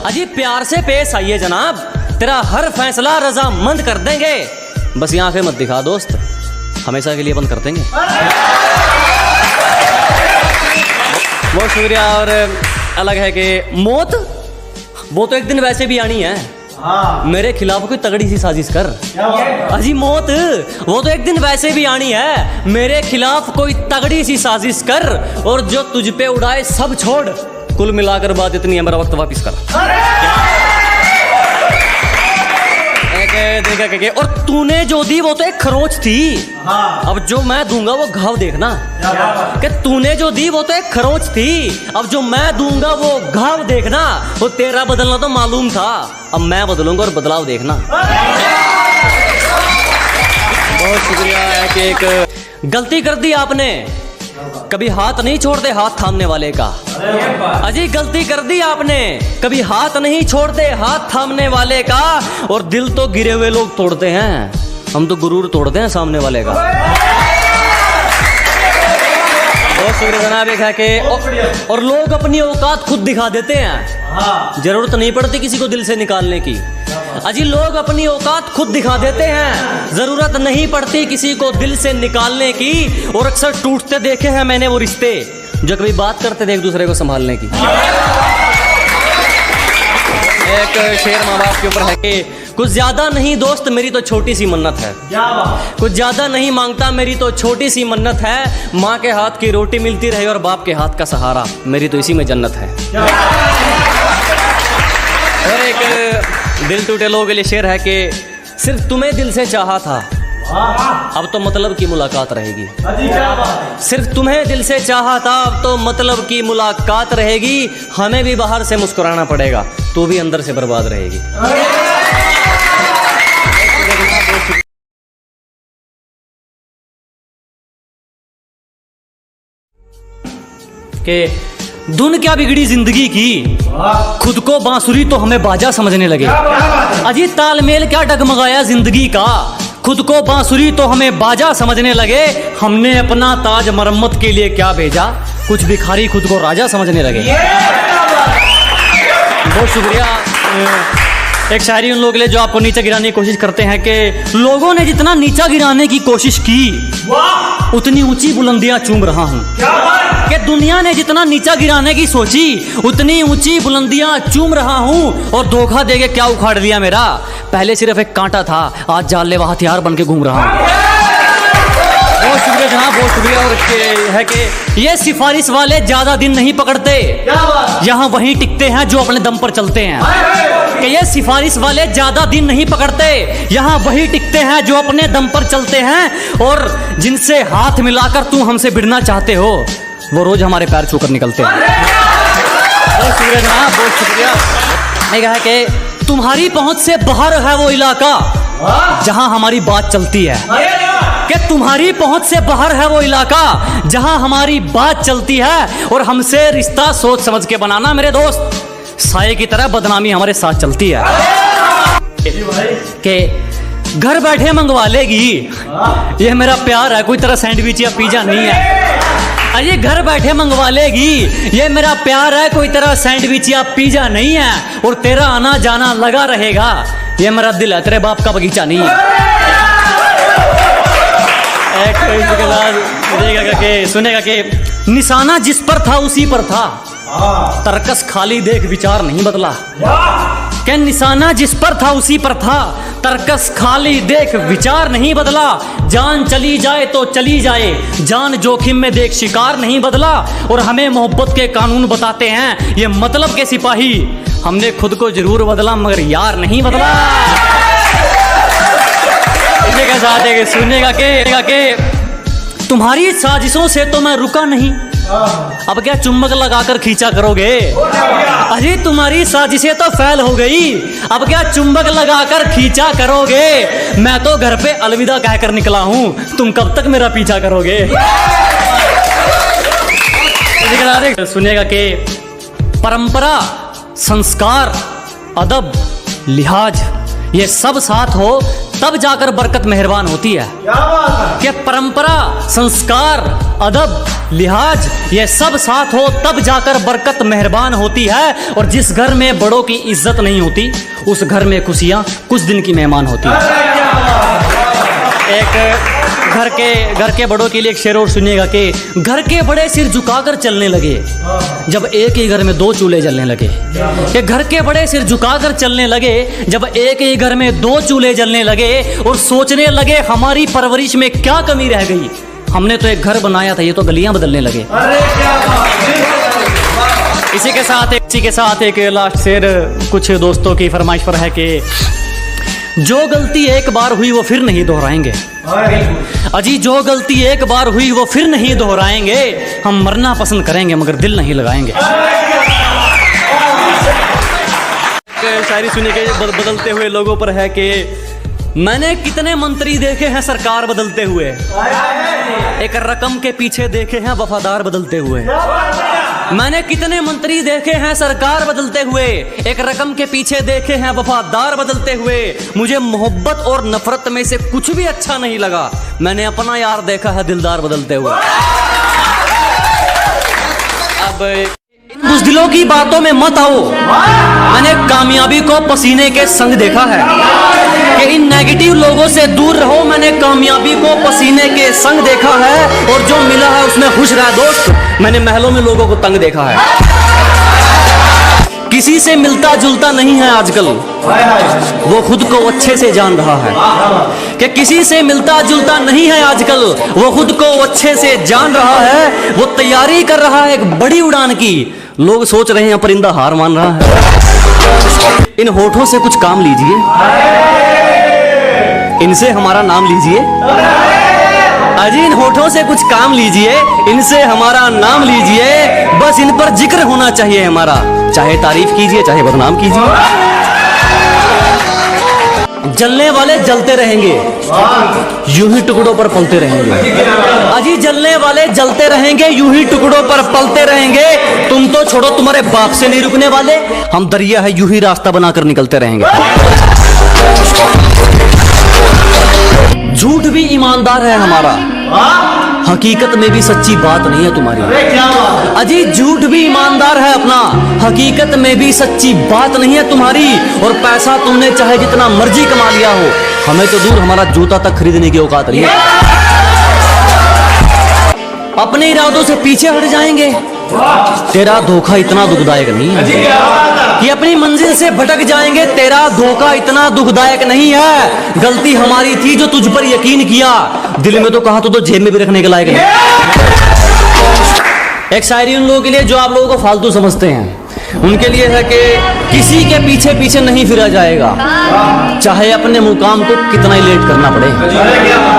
अजी प्यार से पेश आइए जनाब, तेरा हर फैसला रजामंद कर देंगे। बस ये आंखें मत दिखा दोस्त, हमेशा के लिए बंद कर देंगे। बहुत शुक्रिया। और अलग है कि मौत वो तो एक दिन वैसे भी आनी है, मेरे खिलाफ कोई तगड़ी सी साजिश कर। अजी मौत वो तो एक दिन वैसे भी आनी है, मेरे खिलाफ कोई तगड़ी सी साजिश कर। और जो तुझ पे उड़ाए सब छोड़, कुल मिलाकर बात इतनी है मेरा वक्त वापिस कर। और तूने जो दी वो तो एक खरोच थी, अब जो मैं दूंगा वो घाव देखना। कि तूने जो दी वो तो एक खरोच थी, अब जो मैं दूंगा वो घाव देखना। वो तेरा बदलना तो मालूम था, अब मैं बदलूंगा और बदलाव देखना। बहुत शुक्रिया। कि एक गलती कर दी आपने, कभी हाथ नहीं छोड़ते हाथ थामने वाले का। अजी गलती कर दी आपने, कभी हाथ नहीं छोड़ते हाथ थामने वाले का। और दिल तो गिरे हुए लोग तोड़ते हैं, हम तो गुरूर तोड़ते हैं सामने वाले का। बहुत शुक्रिया जनाब। एक है कि और लोग अपनी औकात खुद दिखा देते हैं, जरूरत नहीं पड़ती किसी को दिल से निकालने की। अजी लोग अपनी औकात खुद दिखा देते हैं, जरूरत नहीं पड़ती किसी को दिल से निकालने की। और अक्सर टूटते देखे हैं मैंने वो रिश्ते, जो कभी बात करते थे एक दूसरे को संभालने की। एक शेर माँ बाप के ऊपर है कि कुछ ज्यादा नहीं दोस्त मेरी तो छोटी सी मन्नत है, कुछ ज्यादा नहीं मांगता मेरी तो छोटी सी मन्नत है, माँ के हाथ की रोटी मिलती रहे और बाप के हाथ का सहारा, मेरी तो इसी में जन्नत है। और एक दिल टूटे लोगों के लिए शेर है कि सिर्फ तुम्हें दिल से चाहा था, अब तो मतलब की मुलाकात रहेगी। सिर्फ तुम्हें दिल से चाहा था, अब तो मतलब की मुलाकात रहेगी। हमें भी बाहर से मुस्कुराना पड़ेगा, तो भी अंदर से बर्बाद रहेगी। कि धुन क्या बिगड़ी जिंदगी की, खुद को बांसुरी तो हमें बाजा समझने लगे। अजी तालमेल क्या डगमगाया जिंदगी का, खुद को बांसुरी तो हमें बाजा समझने लगे। हमने अपना ताज मरम्मत के लिए क्या भेजा, कुछ भिखारी खुद को राजा समझने लगे। बहुत शुक्रिया। एक शायरी उन लोगों के लिए जो आपको नीचा गिराने की कोशिश करते हैं कि लोगों ने जितना नीचा गिराने की कोशिश की उतनी ऊंची बुलंदियां चूम रहा हूं। कि दुनिया ने जितना नीचा गिराने की सोची उतनी ऊंची बुलंदियां चूम रहा हूं। और धोखा देके क्या उखाड़ दिया मेरा, पहले सिर्फ एक कांटा था, आज जानलेवा हथियार बन के घूम रहा हूं। बहुत शुक्रिया जनाब, बहुत शुक्रिया। और है कि ये सिफारिश वाले ज्यादा दिन नहीं पकड़ते, यहाँ वहीं टिकते हैं जो अपने दम पर चलते हैं। कि ये सिफारिश वाले ज्यादा दिन नहीं पकड़ते, यहाँ वही टिकते हैं जो अपने दम पर चलते हैं। और जिनसे हाथ मिलाकर तुम हमसे भिड़ना चाहते हो, वो रोज हमारे पैर छूकर निकलते हैं। बहुत शुक्रिया जनाब, बहुत शुक्रिया। मैं कहा कि तुम्हारी पहुंच से बाहर है वो इलाका जहां हमारी बात चलती है। कि तुम्हारी पहुंच से बाहर है वो इलाका जहां हमारी बात चलती है। और हमसे रिश्ता सोच समझ के बनाना मेरे दोस्त, साये की तरह बदनामी हमारे साथ चलती है। कि घर बैठे मंगवा लेगी, ये मेरा प्यार है, कोई तरह सैंडविच या पिज्जा नहीं है। अरे घर बैठे मंगवा लेगी, ये मेरा प्यार है, कोई तरह सैंडविच या पिज्जा नहीं है। और तेरा आना जाना लगा रहेगा, ये मेरा दिल है, तेरे बाप का बगीचा नहीं है। सुनेगा कि निशाना जिस पर था उसी पर था, तरकस खाली देख विचार नहीं बदला। क्या निशाना जिस पर था उसी पर था, तरकस खाली देख विचार नहीं बदला। जान चली जाए तो चली जाए, जान जोखिम में देख शिकार नहीं बदला। और हमें मोहब्बत के कानून बताते हैं ये मतलब के सिपाही, हमने खुद को जरूर बदला मगर यार नहीं बदला। के साथ सुनेगा के तुम्हारी साजिशों से तो मैं रुका नहीं, अब क्या चुम्बक लगाकर खींचा करोगे। अरे तुम्हारी साजिशें तो फैल हो गई, अब क्या चुम्बक लगाकर खींचा करोगे। मैं तो घर पे अलविदा कहकर निकला हूं, तुम कब तक मेरा पीछा करोगे। सुनेगा कि परंपरा, संस्कार, अदब, लिहाज ये सब साथ हो तब जाकर बरकत मेहरबान होती है। क्या परंपरा, संस्कार, अदब, लिहाज ये सब साथ हो तब जाकर बरकत मेहरबान होती है। और जिस घर में बड़ों की इज्जत नहीं होती उस घर में खुशियां कुछ दिन की मेहमान होती है। एक घर के बड़ों के लिए एक शेर और सुनिएगा कि घर के बड़े सिर झुकाकर चलने लगे जब एक ही घर में दो चूल्हे जलने लगे। कि घर के बड़े सिर झुकाकर चलने लगे जब एक ही घर में दो चूल्हे जलने लगे। और सोचने लगे हमारी परवरिश में क्या कमी रह गई, हमने तो एक घर बनाया था, ये तो गलियां बदलने लगे। इसी के साथ एक लास्ट शेर कुछ दोस्तों की फरमाइश पर है कि जो गलती एक बार हुई वो फिर नहीं दोहराएंगे। अजी जो गलती एक बार हुई वो फिर नहीं दोहराएंगे, हम मरना पसंद करेंगे मगर दिल नहीं लगाएंगे। शायरी सुनिए के बदलते हुए लोगों पर है कि मैंने कितने मंत्री देखे हैं सरकार बदलते हुए, एक रकम के पीछे देखे हैं वफादार बदलते हुए। मैंने कितने मंत्री देखे हैं सरकार बदलते हुए, एक रकम के पीछे देखे हैं वफादार बदलते हुए। मुझे मोहब्बत और नफरत में से कुछ भी अच्छा नहीं लगा, मैंने अपना यार देखा है दिलदार बदलते हुए। अब बुज़दिलों की बातों में मत आओ, मैंने कामयाबी को पसीने के संग देखा है। कि इन नेगेटिव लोगों से दूर रहो, मैंने कामयाबी को पसीने के संग देखा है। और जो मिला है उसमें खुश रहा दोस्त, मैंने महलों में लोगों को तंग देखा है। किसी से मिलता जुलता नहीं है आजकल, वो खुद को अच्छे से जान रहा है। कि किसी से मिलता जुलता नहीं है आजकल, वो खुद को अच्छे से जान रहा है। वो तैयारी कर रहा है एक बड़ी उड़ान की, लोग सोच रहे हैं परिंदा हार मान रहा है। इन होठों से कुछ काम लीजिए, इनसे हमारा नाम लीजिए। अजी इन होठों से कुछ काम लीजिए, इनसे हमारा नाम लीजिए। बस इन पर जिक्र होना चाहिए हमारा, चाहे तारीफ कीजिए चाहे बदनाम कीजिए। जलने वाले जलते रहेंगे, यूं ही टुकड़ों पर पलते रहेंगे। अजी जलने वाले जलते रहेंगे, यूं ही टुकड़ों पर पलते रहेंगे। तुम तो छोड़ो, तुम्हारे बाप से नहीं रुकने वाले, हम दरिया है यूं ही रास्ता बनाकर निकलते रहेंगे। झूठ भी ईमानदार है हमारा, हकीकत में भी सच्ची बात नहीं है तुम्हारी। अजी झूठ भी ईमानदार है अपना, हकीकत में भी सच्ची बात नहीं है तुम्हारी। और पैसा तुमने चाहे जितना मर्जी कमा लिया हो, हमें तो दूर हमारा जूता तक खरीदने की औकात नहीं है। अपने इरादों से पीछे हट जाएंगे। तेरा धोखा इतना दुखदायक नहीं है कि अपनी मंजिल से भटक जाएंगे। तेरा धोखा इतना दुखदायक नहीं है। गलती हमारी थी जो तुझ पर यकीन किया, दिल में तो कहा तो जेब में भी रखने के लायक नहीं। एक शायरी उन लोगों के लिए जो आप लोगों को फालतू समझते हैं, उनके लिए है कि किसी के पीछे पीछे नहीं फिरा जाएगा, चाहे अपने मुकाम को कितना ही लेट करना पड़े।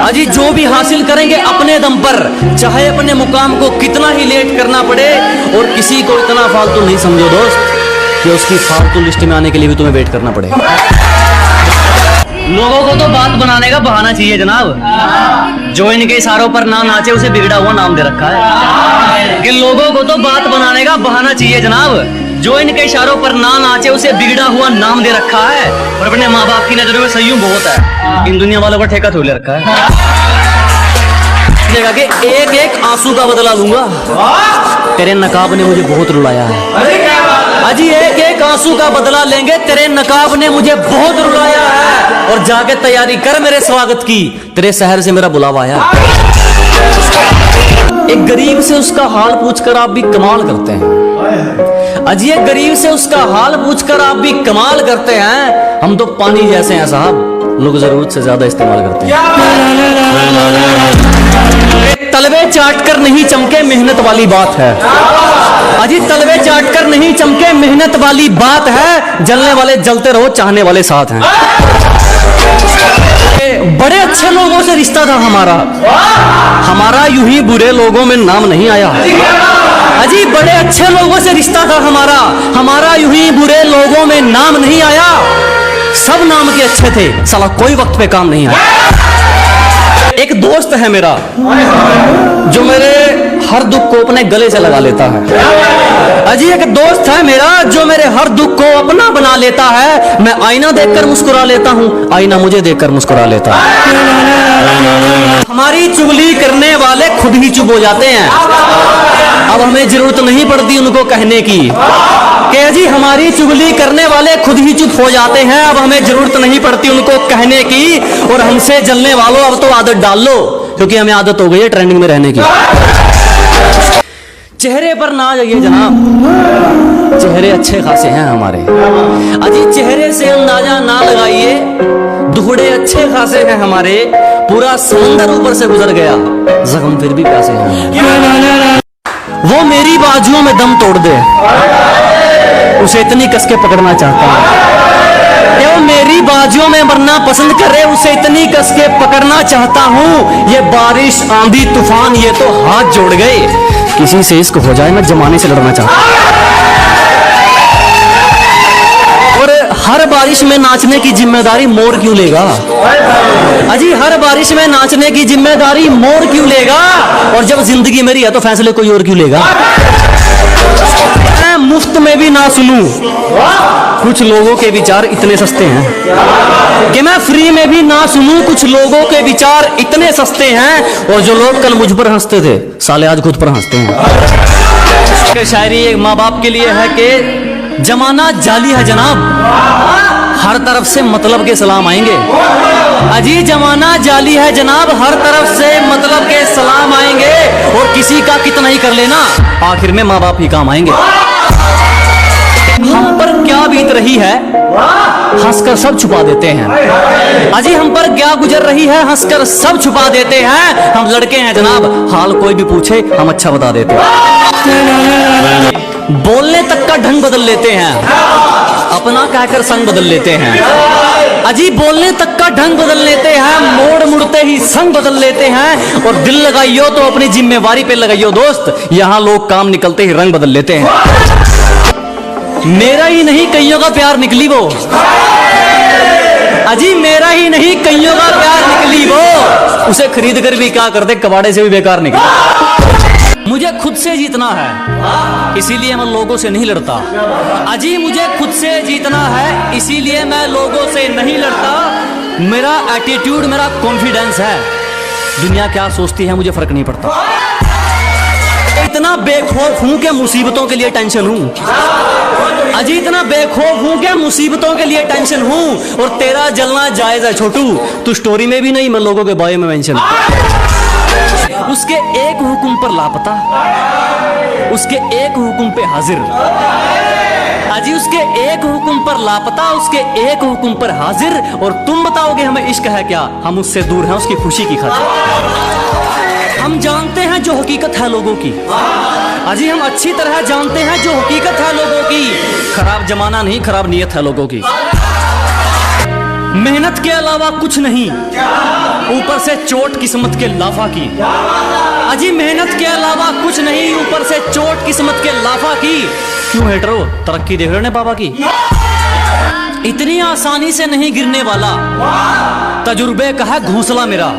अजी जो भी हासिल करेंगे अपने दम पर, चाहे अपने मुकाम को कितना ही लेट करना पड़े। और किसी को इतना फालतू नहीं समझो दोस्त कि उसकी फालतू लिस्ट में आने के लिए भी तुम्हें वेट करना पड़े। लोगों को तो बात बनाने का बहाना चाहिए जनाब, जो इनके इशारों पर ना नाचे उसे बिगड़ा हुआ नाम दे रखा है। कि लोगों को तो बात बनाने का बहाना चाहिए जनाब, जो इनके इशारों पर ना नाचे उसे बिगड़ा हुआ नाम दे रखा है। और अपने माँ बाप की नजरों में संयम बहुत है, इन दुनिया वालों का ठेका थोड़े रखा है। देखा कि एक एक आंसू का बदला लूंगा, तेरे नकाब ने मुझे बहुत रुलाया है। अजी एक एक आंसू का बदला लेंगे, तेरे नकाब ने मुझे बहुत रुलाया है। और जाके तैयारी कर मेरे स्वागत की, तेरे शहर से मेरा बुलावा आया। एक गरीब से उसका हाल पूछकर आप भी कमाल करते हैं। अजी एक गरीब से उसका हाल पूछकर आप भी कमाल करते हैं। हम तो पानी जैसे हैं साहब, लोग जरूरत से ज्यादा इस्तेमाल करते हैं। तलवे चाट कर नहीं चमके मेहनत वाली बात है। अजी तलवे चाट कर नहीं चमके मेहनत वाली बात है। जलने वाले जलते रहो, चाहने वाले साथ हैं। बड़े अच्छे लोगों से रिश्ता था हमारा यूं ही बुरे लोगों में नाम नहीं आया। अजी बड़े अच्छे लोगों से रिश्ता था हमारा यूं ही बुरे लोगों में नाम नहीं आया। सब नाम के अच्छे थे, साला कोई वक्त पे काम नहीं आया। एक दोस्त है मेरा जो मेरे हर दुख को अपने गले से लगा लेता है। अजी एक दोस्त है मेरा जो मेरे हर दुख को अपना बना लेता है। मैं आईना देखकर मुस्कुरा लेता हूँ, आईना मुझे देखकर मुस्कुरा लेता है। हमारी चुगली करने वाले खुद ही चुप हो जाते हैं, अब हमें जरूरत नहीं पड़ती उनको कहने की। कि अजी हमारी चुगली करने वाले खुद ही चुप हो जाते हैं, अब हमें जरूरत नहीं पड़ती उनको कहने की। और हमसे जलने वालों अब तो आदत डाल लो, क्योंकि हमें आदत हो गई है ट्रेंडिंग में रहने की। चेहरे पर ना जाइए जनाब, चेहरे अच्छे खासे हैं हमारे। अजी चेहरे से अंदाजा ना लगाइए, दुखड़े अच्छे खासे हैं हमारे। पूरा समंदर ऊपर से गुजर गया, जख्म फिर भी प्यासे हैं। वो मेरी बाजुओं में दम तोड़ दे, उसे इतनी कस के पकड़ना चाहता हूँ। वो मेरी बाजुओं में मरना पसंद करे, उसे इतनी कस के पकड़ना चाहता हूँ। ये बारिश आंधी तूफान ये तो हाथ जोड़ गए, किसी से इश्क हो जाए मैं जमाने से लड़ना चाहता हूँ। और हर बारिश में नाचने की जिम्मेदारी मोर क्यों लेगा? अजी हर बारिश में नाचने की जिम्मेदारी मोर क्यों लेगा? और जब जिंदगी मेरी है तो फैसले कोई और क्यों लेगा? मैं मुफ्त में भी ना सुनूं, कुछ लोगों के विचार इतने सस्ते हैं कि मैं फ्री में भी ना सुनूं। कुछ लोगों के विचार इतने सस्ते हैं, और जो लोग कल मुझ पर हंसते थे साले आज खुद पर हंसते हैं। शायरी एक माँ बाप के लिए है कि जमाना जाली है जनाब, हर तरफ से मतलब के सलाम आएंगे। अजी जमाना जाली है जनाब, हर तरफ से मतलब के सलाम आएंगे। और किसी का कितना ही कर लेना, आखिर में माँ बाप ही काम आएंगे। हम पर क्या बीत रही है, हंसकर सब छुपा देते हैं। अजी हम पर क्या गुजर रही है, हंसकर सब छुपा देते हैं। हम लड़के हैं जनाब, हाल कोई भी पूछे हम अच्छा बता देते हैं। बोलने तक का ढंग बदल लेते हैं, अपना कहकर संग बदल लेते हैं। अजी बोलने तक का ढंग बदल लेते हैं, मोड़ मुड़ते ही संग बदल लेते हैं। और दिल लगाइयो तो अपनी जिम्मेवारी पे लगाइयो दोस्त, यहाँ लोग काम निकलते ही रंग बदल लेते हैं। मेरा ही नहीं कईयों का प्यार निकली वो, अजी मेरा ही नहीं कईयों का प्यार निकली वो, उसे खरीद कर भी क्या करते, कबाड़े से भी बेकार निकली। मुझे खुद से जीतना है, इसीलिए मैं लोगों से नहीं लड़ता। अजी मुझे खुद से जीतना है, इसीलिए मैं लोगों से नहीं लड़ता। मेरा एटीट्यूड, मेरा कॉन्फिडेंस है, दुनिया क्या सोचती है मुझे फर्क नहीं पड़ता। इतना बेखौफ हूं कि मुसीबतों के लिए टेंशन हूं। अजी इतना बेखौफ हूं कि मुसीबतों के लिए टेंशन हूं। और तेरा जलना जायज है छोटू, तू स्टोरी में भी नहीं, मैं लोगों के बारे में मेंशन। उसके एक हुक्म पर लापता, उसके एक हुक्म पे हाजिर। अजी उसके एक हुक्म पर लापता, उसके एक हुक्म पर हाजिर। और तुम बताओगे हमें इश्क है क्या, हम उससे दूर हैं उसकी खुशी की खातिर। हम जानते हैं जो हकीकत है लोगों की, अजी हम अच्छी तरह जानते हैं जो हकीकत है लोगों की। खराब जमाना नहीं, खराब नीयत है लोगों की। मेहनत के अलावा कुछ नहीं, ऊपर से चोट किस्मत के लाफा की। अजी मेहनत के अलावा कुछ नहीं, ऊपर से चोट किस्मत के लाफा की। क्यों हेटरो, तरक्की देख रहे ने बाबा की। इतनी आसानी से नहीं गिरने वाला, तजुर्बे का है घोंसला मेरा।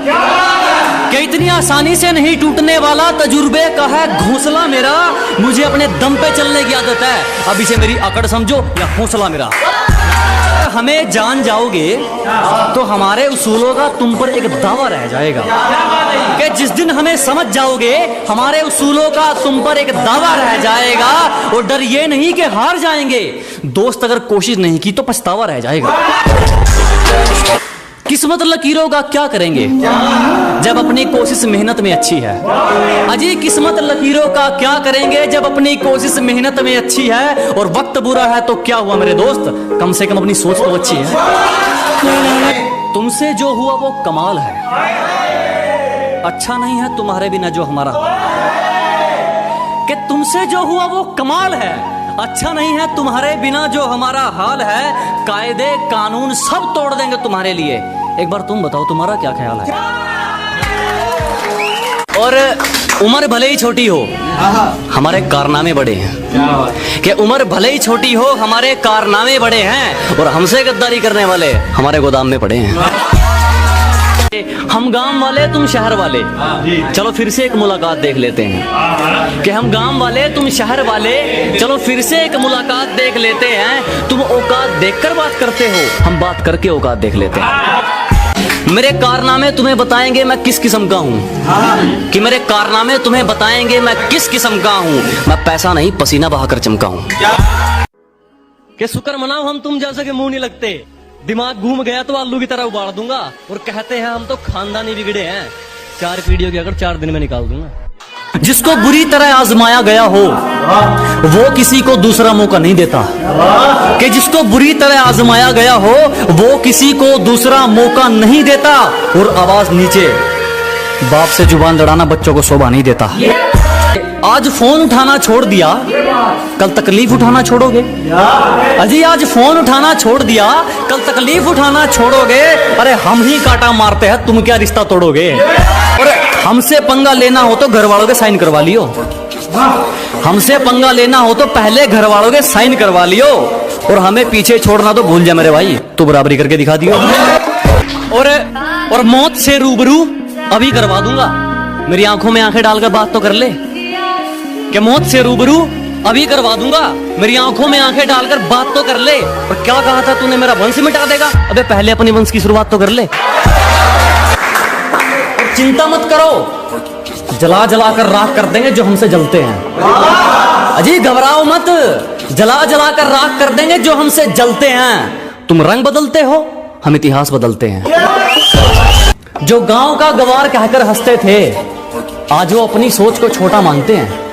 कि इतनी आसानी से नहीं टूटने वाला, तजुर्बे का है घोंसला मेरा। मुझे अपने दम पे चलने की आदत है, अब इसे मेरी अकड़ समझो या हौसला मेरा। हमें जान जाओगे तो हमारे उसूलों का तुम पर एक दावा रह जाएगा। कि जिस दिन हमें समझ जाओगे, हमारे उसूलों का तुम पर एक दावा रह जाएगा। और डर ये नहीं कि हार जाएंगे, दोस्त अगर कोशिश नहीं की तो पछतावा रह जाएगा। किस्मत लकीरों का क्या करेंगे जब अपनी कोशिश मेहनत में अच्छी है। अजी किस्मत लकीरों का क्या करेंगे जब अपनी कोशिश मेहनत में अच्छी है। और वक्त बुरा है तो क्या हुआ मेरे दोस्त, कम से कम अपनी सोच तो अच्छी है। तुमसे जो हुआ वो कमाल है, अच्छा नहीं है तुम्हारे बिना जो हमारा। कि तुमसे जो हुआ वो कमाल है, अच्छा नहीं है तुम्हारे बिना जो हमारा हाल है। कायदे कानून सब तोड़ देंगे तुम्हारे लिए। एक बार तुम बताओ तुम्हारा क्या ख्याल है। और उम्र भले ही छोटी हो, हमारे कारनामे बड़े हैं। कि उम्र भले ही छोटी हो, हमारे कारनामे बड़े हैं। और हमसे गद्दारी करने वाले हमारे गोदाम में पड़े हैं। हम गांव वाले तुम शहर वाले, चलो फिर से एक मुलाकात देख लेते हैं। कि हम गांव वाले तुम शहर वाले, चलो फिर से एक मुलाकात देख लेते हैं। तुम औकात देखकर बात करते हो, हम बात करके औकात देख लेते हैं। मेरे कारनामे तुम्हें बताएंगे मैं किस किस्म का हूँ। कि मेरे कारनामे तुम्हें बताएंगे मैं किस किस्म का हूँ। मैं पैसा नहीं पसीना बहाकर चमका हूँ। कि शुक्र मनाओ हम तुम जैसे के मुंह नहीं लगते। दिमाग घूम गया तो आलू की तरह उबाल दूंगा। और कहते हैं हम तो खानदानी बिगड़े हैं, 4 पीढ़ियों की अगर 4 दिन में निकाल दूंगा। जिसको बुरी तरह आजमाया गया हो वो किसी को दूसरा मौका नहीं देता। कि जिसको बुरी तरह आजमाया गया हो वो किसी को दूसरा मौका नहीं देता। और आवाज नीचे, बाप से जुबान लड़ाना बच्चों को शोभा नहीं देता। आज फोन उठाना छोड़ दिया, कल तकलीफ उठाना छोड़ोगे। अजी आज फोन उठाना छोड़ दिया, कल तकलीफ उठाना छोड़ोगे। अरे हम ही कांटा मारते हैं, तुम क्या रिश्ता तोड़ोगे। और हमसे पंगा लेना हो तो घर वालों के साइन करवा लियो। हमसे पंगा लेना हो तो पहले घर वालों के साइन करवा लियो। और हमें पीछे छोड़ना तो भूल जा मेरे भाई, तू बराबरी करके दिखा दियो। और मौत से रूबरू अभी करवा दूंगा, मेरी आंखों में आंखें डालकर बात तो कर ले। कि मौत से रूबरू अभी करवा दूंगा, मेरी आंखों में आंखें डालकर बात तो कर ले। और क्या कहा था तूने, मेरा वंश मिटा देगा। अबे पहले अपनी वंश की शुरुआत तो कर ले। और चिंता मत करो, जला जला कर राख कर देंगे जो हमसे जलते हैं। अजी घबराओ मत, जला जला कर राख कर देंगे जो हमसे जलते हैं। तुम रंग बदलते हो, हम इतिहास बदलते हैं। जो गांव का गवार कहकर हंसते थे, आज वो अपनी सोच को छोटा मानते हैं।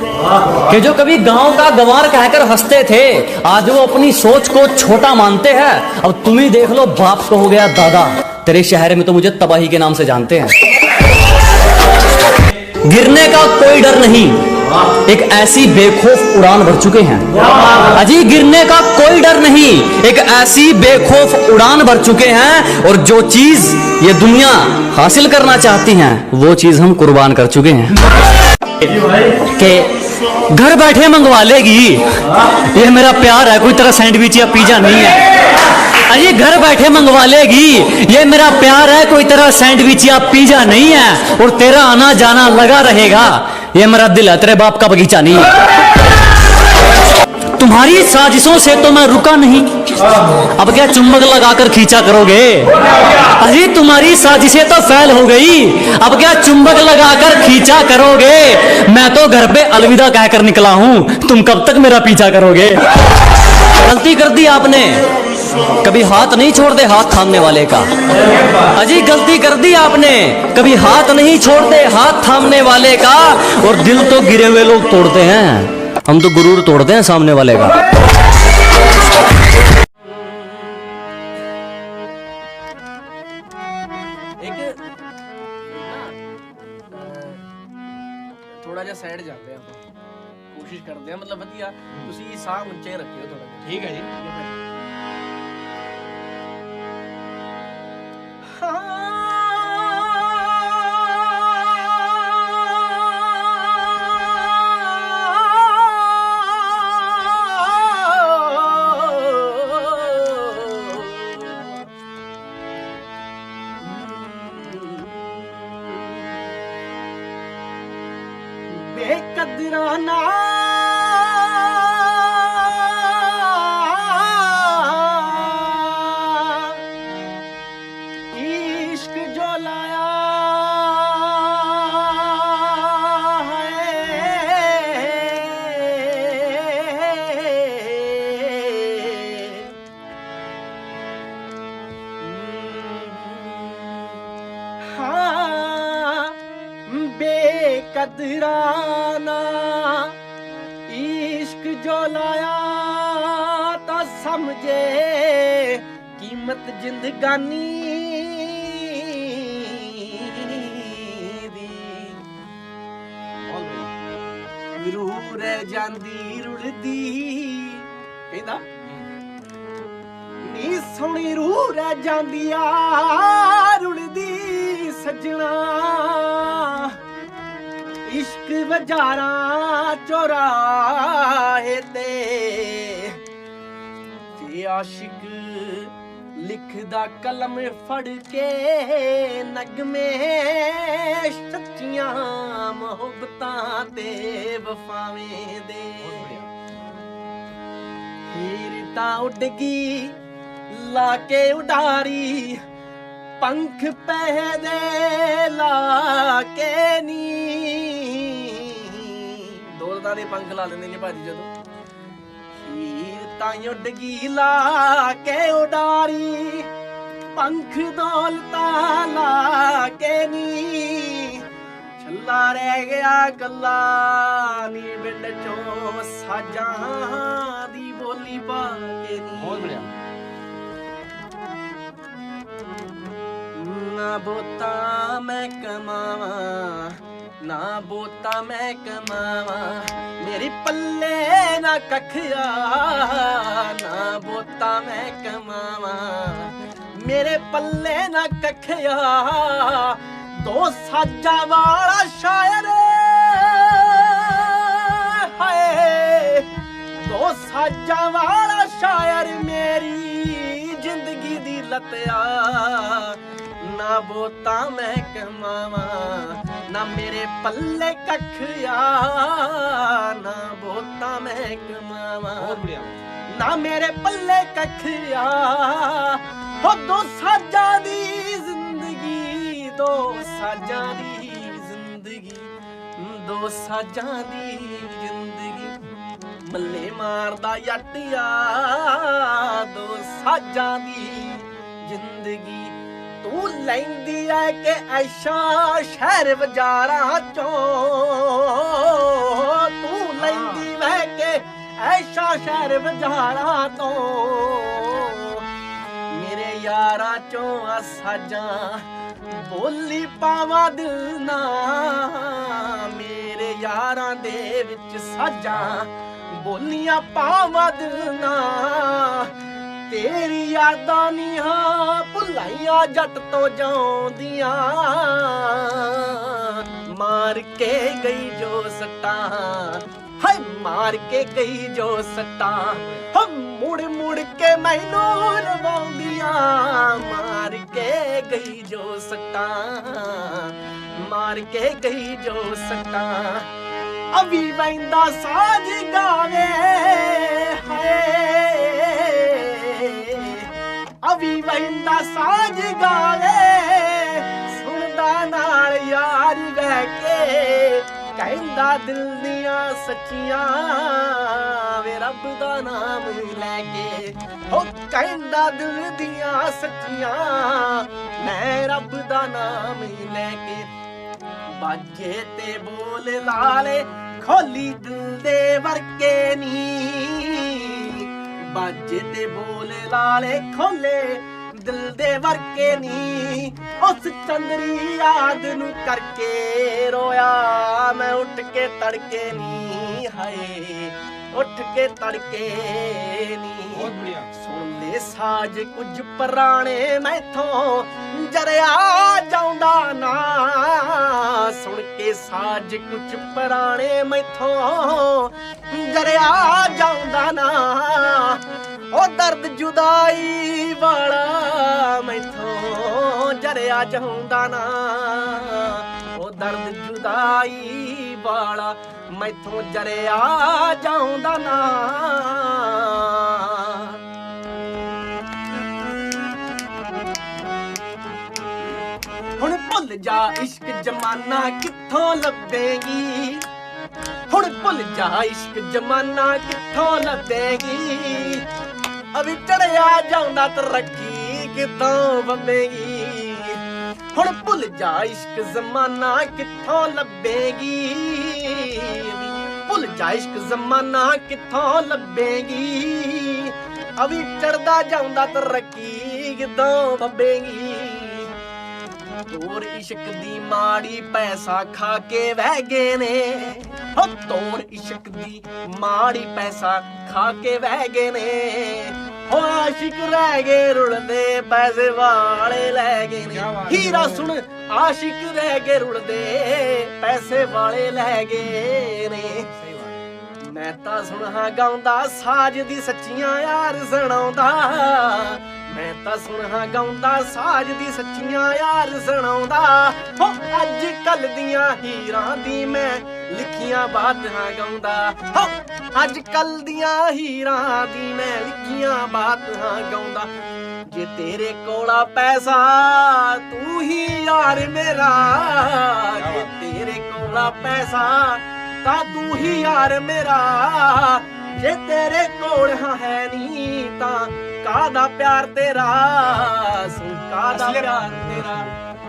कि जो कभी गांव का गंवार कहकर हंसते थे, आज वो अपनी सोच को छोटा मानते हैं। अब तुम ही देख लो, बाप को हो गया दादा। तेरे शहर में तो मुझे तबाही के नाम से जानते हैं। गिरने का कोई डर नहीं, एक ऐसी बेखौफ उड़ान भर चुके हैं। अजी गिरने का कोई डर नहीं, एक ऐसी बेखौफ उड़ान भर चुके हैं। और जो चीज ये दुनिया हासिल करना चाहती है, वो चीज हम कुर्बान कर चुके हैं। कि घर बैठे मंगवा लेगी, ये मेरा प्यार है, कोई तरह सैंडविच या पिज्जा नहीं है। अरे घर बैठे मंगवा लेगी, ये मेरा प्यार है, कोई तरह सैंडविच या पिज्जा नहीं है। और तेरा आना जाना लगा रहेगा, ये मेरा दिल है, तेरे बाप का बगीचा नहीं है। तुम्हारी साजिशों से तो मैं रुका नहीं, अब क्या चुंबक लगाकर खींचा करोगे? अरे तुम्हारी साजिशें तो फैल हो गई, अब क्या चुंबक लगाकर खींचा करोगे? मैं तो घर पे अलविदा कहकर निकला हूं, तुम कब तक मेरा पीछा करोगे? गलती कर दी आपने, कभी हाथ नहीं छोड़ते हाथ थामने वाले का। अजी गलती कर दी आपने, कभी हाथ नहीं छोड़ते हाथ थामने वाले का। और दिल तो गिरे हुए लोग तोड़ते हैं, हम तो गुरूर तोड़ते हैं सामने वाले का। एक थोड़ा ਜਿਹਾ ਸਾਈਡ ਜਾਂਦੇ ਆ ਆਪਾਂ, ਕੋਸ਼ਿਸ਼ ਕਰਦੇ ਆ, ਮਤਲਬ ਵਧੀਆ ਤੁਸੀਂ ਸਾਹ ਉੱਚੇ ਰੱਖਿਓ ਥੋੜਾ ਜਿਹਾ। ਠੀਕ ਹੈ ਜੀ। बेकदरा ना इश्क जो लाया है, हाँ बेकदराना इश्क जो लाया तो समझे कीमत जिंदगानी दी। रूह रह जांदी रुड़दी, कहंदा नी सोहनी रूह रह जांदी आ रुड़दी सजना। इश्क वजारा चौराहे ते आशिक लिखदा कलम फड़ के नगमे सच्चियां मोहब्बतां ते वफावें दे। हीर तां उडगी लाके उडारी, पंख पहदे लाके नी। दौलतां दे पंख ला लेंदे ने भाजी जदों। हीर तां उडगी लाके उडारी, पंख दौलतां लाके नी। छल्ला रह गया कल्ला नी बिंड चों साजां दी बोली पा के नी। बहुत बढ़िया। ना बोता मैं कमावा, ना बोता मैं कमावा, मेरी पल्ले ना कखिया। ना बोता मैं कमावा, मेरे पल्ले ना कखिया। दो साजा वाला शायर है, दो साजा वाला शायर मेरी जिंदगी दी लतिया। ना बोता मैं कमावा, ना मेरे पल्ले कखिया। ना बोता मैं कमावा, ना मेरे पल्ले कखिया। हो दो साजा दी जिंदगी, दो साजा दी जिंदगी, दो साजा दी जिंदगी। मल्ले मारदा यटिया, दो साजा दी जिंदगी। तू लैंदी है कि ऐशा शहर बाजारां चों, तू ਐਸ਼ਾ ਸ਼ਹਿਰ ਬਜ਼ਾਰਾਂ ਤੋਂ ਮੇਰੇ ਯਾਰਾਂ ਚੋਂ ਆ ਸਾਜਾਂ ਬੋਲੀ ਪਾਵਾਂ ਦਿਲ ਨਾ ਮੇਰੇ ਯਾਰਾਂ ਦੇ ਵਿੱਚ ਸਾਜਾਂ ਬੋਲੀਆਂ ਪਾਵਾਂ ਦਿਲ ਨਾ ਤੇਰੀ ਯਾਦਾਂ ਨੀ ਹਾਂ ਭੁਲਾਈਆਂ ਜੱਟ ਤੋਂ ਜਾਉਂਦੀਆਂ ਮਾਰ ਕੇ ਗਈ ਜੋ ਸੱਟਾਂ ਹਾਏ ਮਾਰ ਕੇ ਗਈ ਜੋ ਸੱਟਾਂ ਹੋ ਮੁੜ ਮੁੜ ਕੇ ਮੈਨੂੰ ਲਵਾਉਂਦੀਆਂ ਮਾਰ ਕੇ ਗਈ ਜੋ ਸੱਟਾਂ ਮਾਰ ਕੇ ਗਈ ਜੋ ਸੱਟਾਂ ਅਵੀ ਵੈਂਦਾ ਸਾਜ ਗਾਵੇ ਹਾਏ ਅਵੀ ਵੈਂਦਾ ਸਾਜ ਗਾਵੇ ਸੁਣਦਾ ਨਾਲ ਯਾਰ ਬਹਿ ਕੇ ਕਹਿੰਦਾ ਦਿਲ ਦੀਆਂ ਸੱਚੀਆਂ ਵੇ ਰੱਬ ਦਾ ਨਾਮ ਲੈ ਕੇ ਹੋ ਕਹਿੰਦਾ ਦਿਲ ਦੀਆਂ ਸੱਚੀਆਂ ਮੈਂ ਰੱਬ ਦਾ ਨਾਮ ਲੈ ਕੇ ਬਾਜੇ ਤੇ ਬੋਲ ਲਾਲੇ ਖੋਲੀ ਦਿਲ ਦੇ ਵਰਕੇ ਨੀ ਬਾਜੇ ਤੇ ਬੋਲ ਲਾਲੇ ਖੋਲੇ ਦਿਲ ਦੇ ਵਰਕੇ ਨੀ ਉਸ ਚੰਦਰੀ ਯਾਦ ਨੂੰ ਕਰਕੇ ਰੋਇਆ ਮੈਂ ਉੱਠ ਕੇ ਤੜਕੇ ਨੀ ਹਾਏ ਉੱਠ ਕੇ ਤੜਕੇ ਨੀ ਬਹੁਤ ਬੜੀਆ ਸੁਣ ਲੈ ਸਾਜ ਕੁਝ ਪੁਰਾਣੇ ਮੈਥੋਂ ਜਰਿਆ ਜਾਉਂਦਾ ਨਾ ਸੁਣ ਕੇ ਸਾਜ ਕੁਝ ਪੁਰਾਣੇ ਮੈਥੋਂ ਜਰਿਆ ਜਾਉਂਦਾ ਨਾ ਉਹ ਦਰਦ ਜੁਦਾਈ ਵਾਲਾ ਮੈਥੋਂ ਜਰਿਆ ਜਾਉਂਦਾ ਨਾ ਉਹ ਦਰਦ ਜੁਦਾਈ ਵਾਲਾ ਮੈਥੋਂ ਜਰਿਆ ਜਾਉਂਦਾ ਨਾ ਹੁਣ ਭੁੱਲ ਜਾ ਇਸ਼ਕ ਜਮਾਨਾ ਕਿੱਥੋਂ ਲੱਭੇਗੀ ਹੁਣ ਭੁੱਲ ਜਾ ਇਸ਼ਕ ਜਮਾਨਾ ਕਿੱਥੋਂ ਲੱਭੇਗੀ ਅਵੀ ਚੜਿਆ ਜਾਂਦਾ ਤਰੱਕੀ ਕਿੱਥੋਂ ਬੰਬੇਗੀ ਹੁਣ ਭੁੱਲ ਜਾ ਇਸ਼ਕ ਜ਼ਮਾਨਾ ਕਿੱਥੋਂ ਲੱਭੇਗੀ ਭੁੱਲ ਜਾ ਇਸ਼ਕ ਜ਼ਮਾਨਾ ਕਿੱਥੋਂ ਲੱਭੇਗੀ ਅਵੀ ਚੜਦਾ ਜਾਂਦਾ ਤਰੱਕੀ ਕਿੱਥੋਂ ਬੰਬੇਗੀ ਤੋਰ ਇਸ਼ਕ ਦੀ ਮਾੜੀ ਪੈਸਾ ਖਾ ਕੇ ਵਹਿ ਗਏ ਨੇ ਹੋ ਤੋਰ ਇਸ਼ਕ ਦੀ ਮਾੜੀ ਪੈਸਾ ਖਾ ਕੇ ਵਹਿ ਗਏ ਨੇ ਹੋ ਆਸ਼ਿਕ ਰਹਿ ਗਏ ਰੁਲਦੇ ਪੈਸੇ ਵਾਲੇ ਲੈ ਗਏ ਨੇ ਹੀਰਾ ਸੁਣ ਆਸ਼ਿਕ ਰਹਿ ਗਏ ਰੁਲਦੇ ਪੈਸੇ ਵਾਲੇ ਲੈ ਗਏ ਨੇ ਮੈਂ ਤਾਂ ਸੁਣਾ ਗਾਉਂਦਾ ਸਾਜ ਦੀ ਸੱਚੀਆਂ ਯਾਰ ਸੁਣਾਉਂਦਾ ਮੈਂ ਤਾਂ ਸੁਣਾ ਗਾਉਂਦਾ ਸਾਜ ਦੀ ਸੱਚੀਆਂ ਯਾਰ ਸੁਣਾਉਂਦਾ ਹੋ ਅੱਜ ਕੱਲ ਦੀਆਂ ਹੀਰਾਂ ਦੀ ਮੈਂ ਲਿਖੀਆਂ ਬਾਤਾਂ ਗਾਉਂਦਾ ਹੋ ਅੱਜ ਕੱਲ ਦੀਆਂ ਹੀਰਾਂ ਦੀ ਮੈਂ ਲਿਖੀਆਂ ਬਾਤਾਂ ਗਾਉਂਦਾ ਜੇ ਤੇਰੇ ਕੋਲਾ ਪੈਸਾ ਤੂੰ ਹੀ ਯਾਰ ਮੇਰਾ ਜੇ ਤੇਰੇ ਕੋਲਾ ਪੈਸਾ ਤਾਂ ਤੂੰ ਹੀ ਯਾਰ ਮੇਰਾ ਜੇ ਤੇਰੇ ਕੋਲ ਹੈ ਨਹੀਂ ਤਾਂ ਕਾਹਦਾ ਪਿਆਰ ਤੇਰਾ ਸੁਣ ਕਾਹਦਾ ਪਿਆਰ ਤੇਰਾ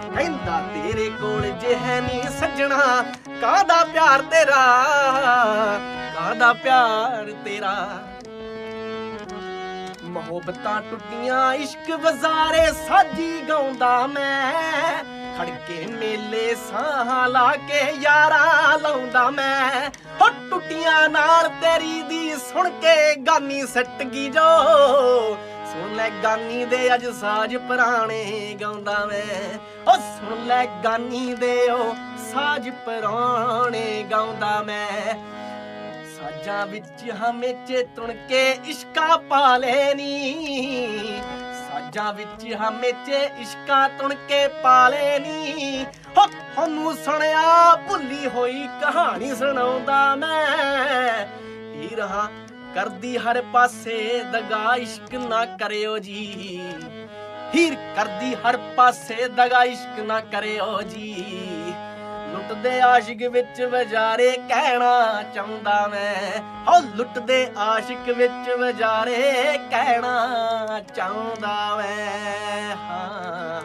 ਕਹਿੰਦਾ ਤੇਰੇ ਕੋਲ ਜੇ ਹੈ ਨਹੀਂ ਸੱਜਣਾ ਕਾਹਦਾ ਪਿਆਰ ਤੇਰਾ ਕਾਹਦਾ ਪਿਆਰ ਤੇਰਾ ਮੁਹੱਬਤਾਂ ਟੁੱਟੀਆਂ ਇਸ਼ਕ ਵਜ਼ਾਰੇ ਸਾਜੀ ਗਾਉਂਦਾ ਮੈਂ ਖੜਕੇ ਮੇਲੇ ਸਾਹ ਲਾ ਕੇ ਯਾਰਾਂ ਲਾਉਂਦਾ ਮੈਂ ਹੋ ਟੁੱਟੀਆਂ ਨਾਲ ਤੇਰੀ ਦੀ ਸੁਣ ਕੇ ਗਾਨੀ ਸੱਟ ਗਈ ਜੋ ਸੁਣ ਲੈ ਗਾਨੀ ਦੇ ਅੱਜ ਸਾਜ ਪੁਰਾਣੇ ਗਾਉਂਦਾ ਮੈਂ ਉਹ ਸੁਣ ਲੈ ਗਾਨੀ ਦੇ ਉਹ ਸਾਜ ਪੁਰਾਣੇ ਗਾਉਂਦਾ ਮੈਂ ਸਾਜਾਂ ਵਿੱਚ ਹਮੇਚੇ ਤੁਣ ਕੇ ਇਸ਼ਕਾ ਪਾ ਲੈਨੀ ਸਾਜਾਂ ਵਿੱਚ ਹਮੇਚੇ ਇਸ਼ਕਾ ਤੁਣ ਕੇ ਪਾ ਲੈਨੀ ਹੋ ਤੁਹਾਨੂੰ ਸੁਣਿਆ ਭੁੱਲੀ ਹੋਈ ਕਹਾਣੀ ਸੁਣਾਉਂਦਾ ਮੈਂ ਹੀਰ ਹਾਂ ਕਰਦੀ ਹਰ ਪਾਸੇ ਦਗਾ ਇਸ਼ਕ ਨਾ ਕਰਿਓ ਜੀ ਹੀਰ ਕਰਦੀ ਹਰ ਪਾਸੇ ਦਗਾ ਇਸ਼ਕ ਨਾ ਕਰਿਓ ਜੀ ਲੁੱਟਦੇ ਆਸ਼ਿਕ ਵਿੱਚ ਵਜਾਰੇ ਕਹਿਣਾ ਚਾਹੁੰਦਾ ਮੈਂ ਹੋ ਲੁੱਟਦੇ ਆਸ਼ਿਕ ਵਿੱਚ ਵਜਾਰੇ ਕਹਿਣਾ ਚਾਹੁੰਦਾ ਮੈਂ ਹਾਂ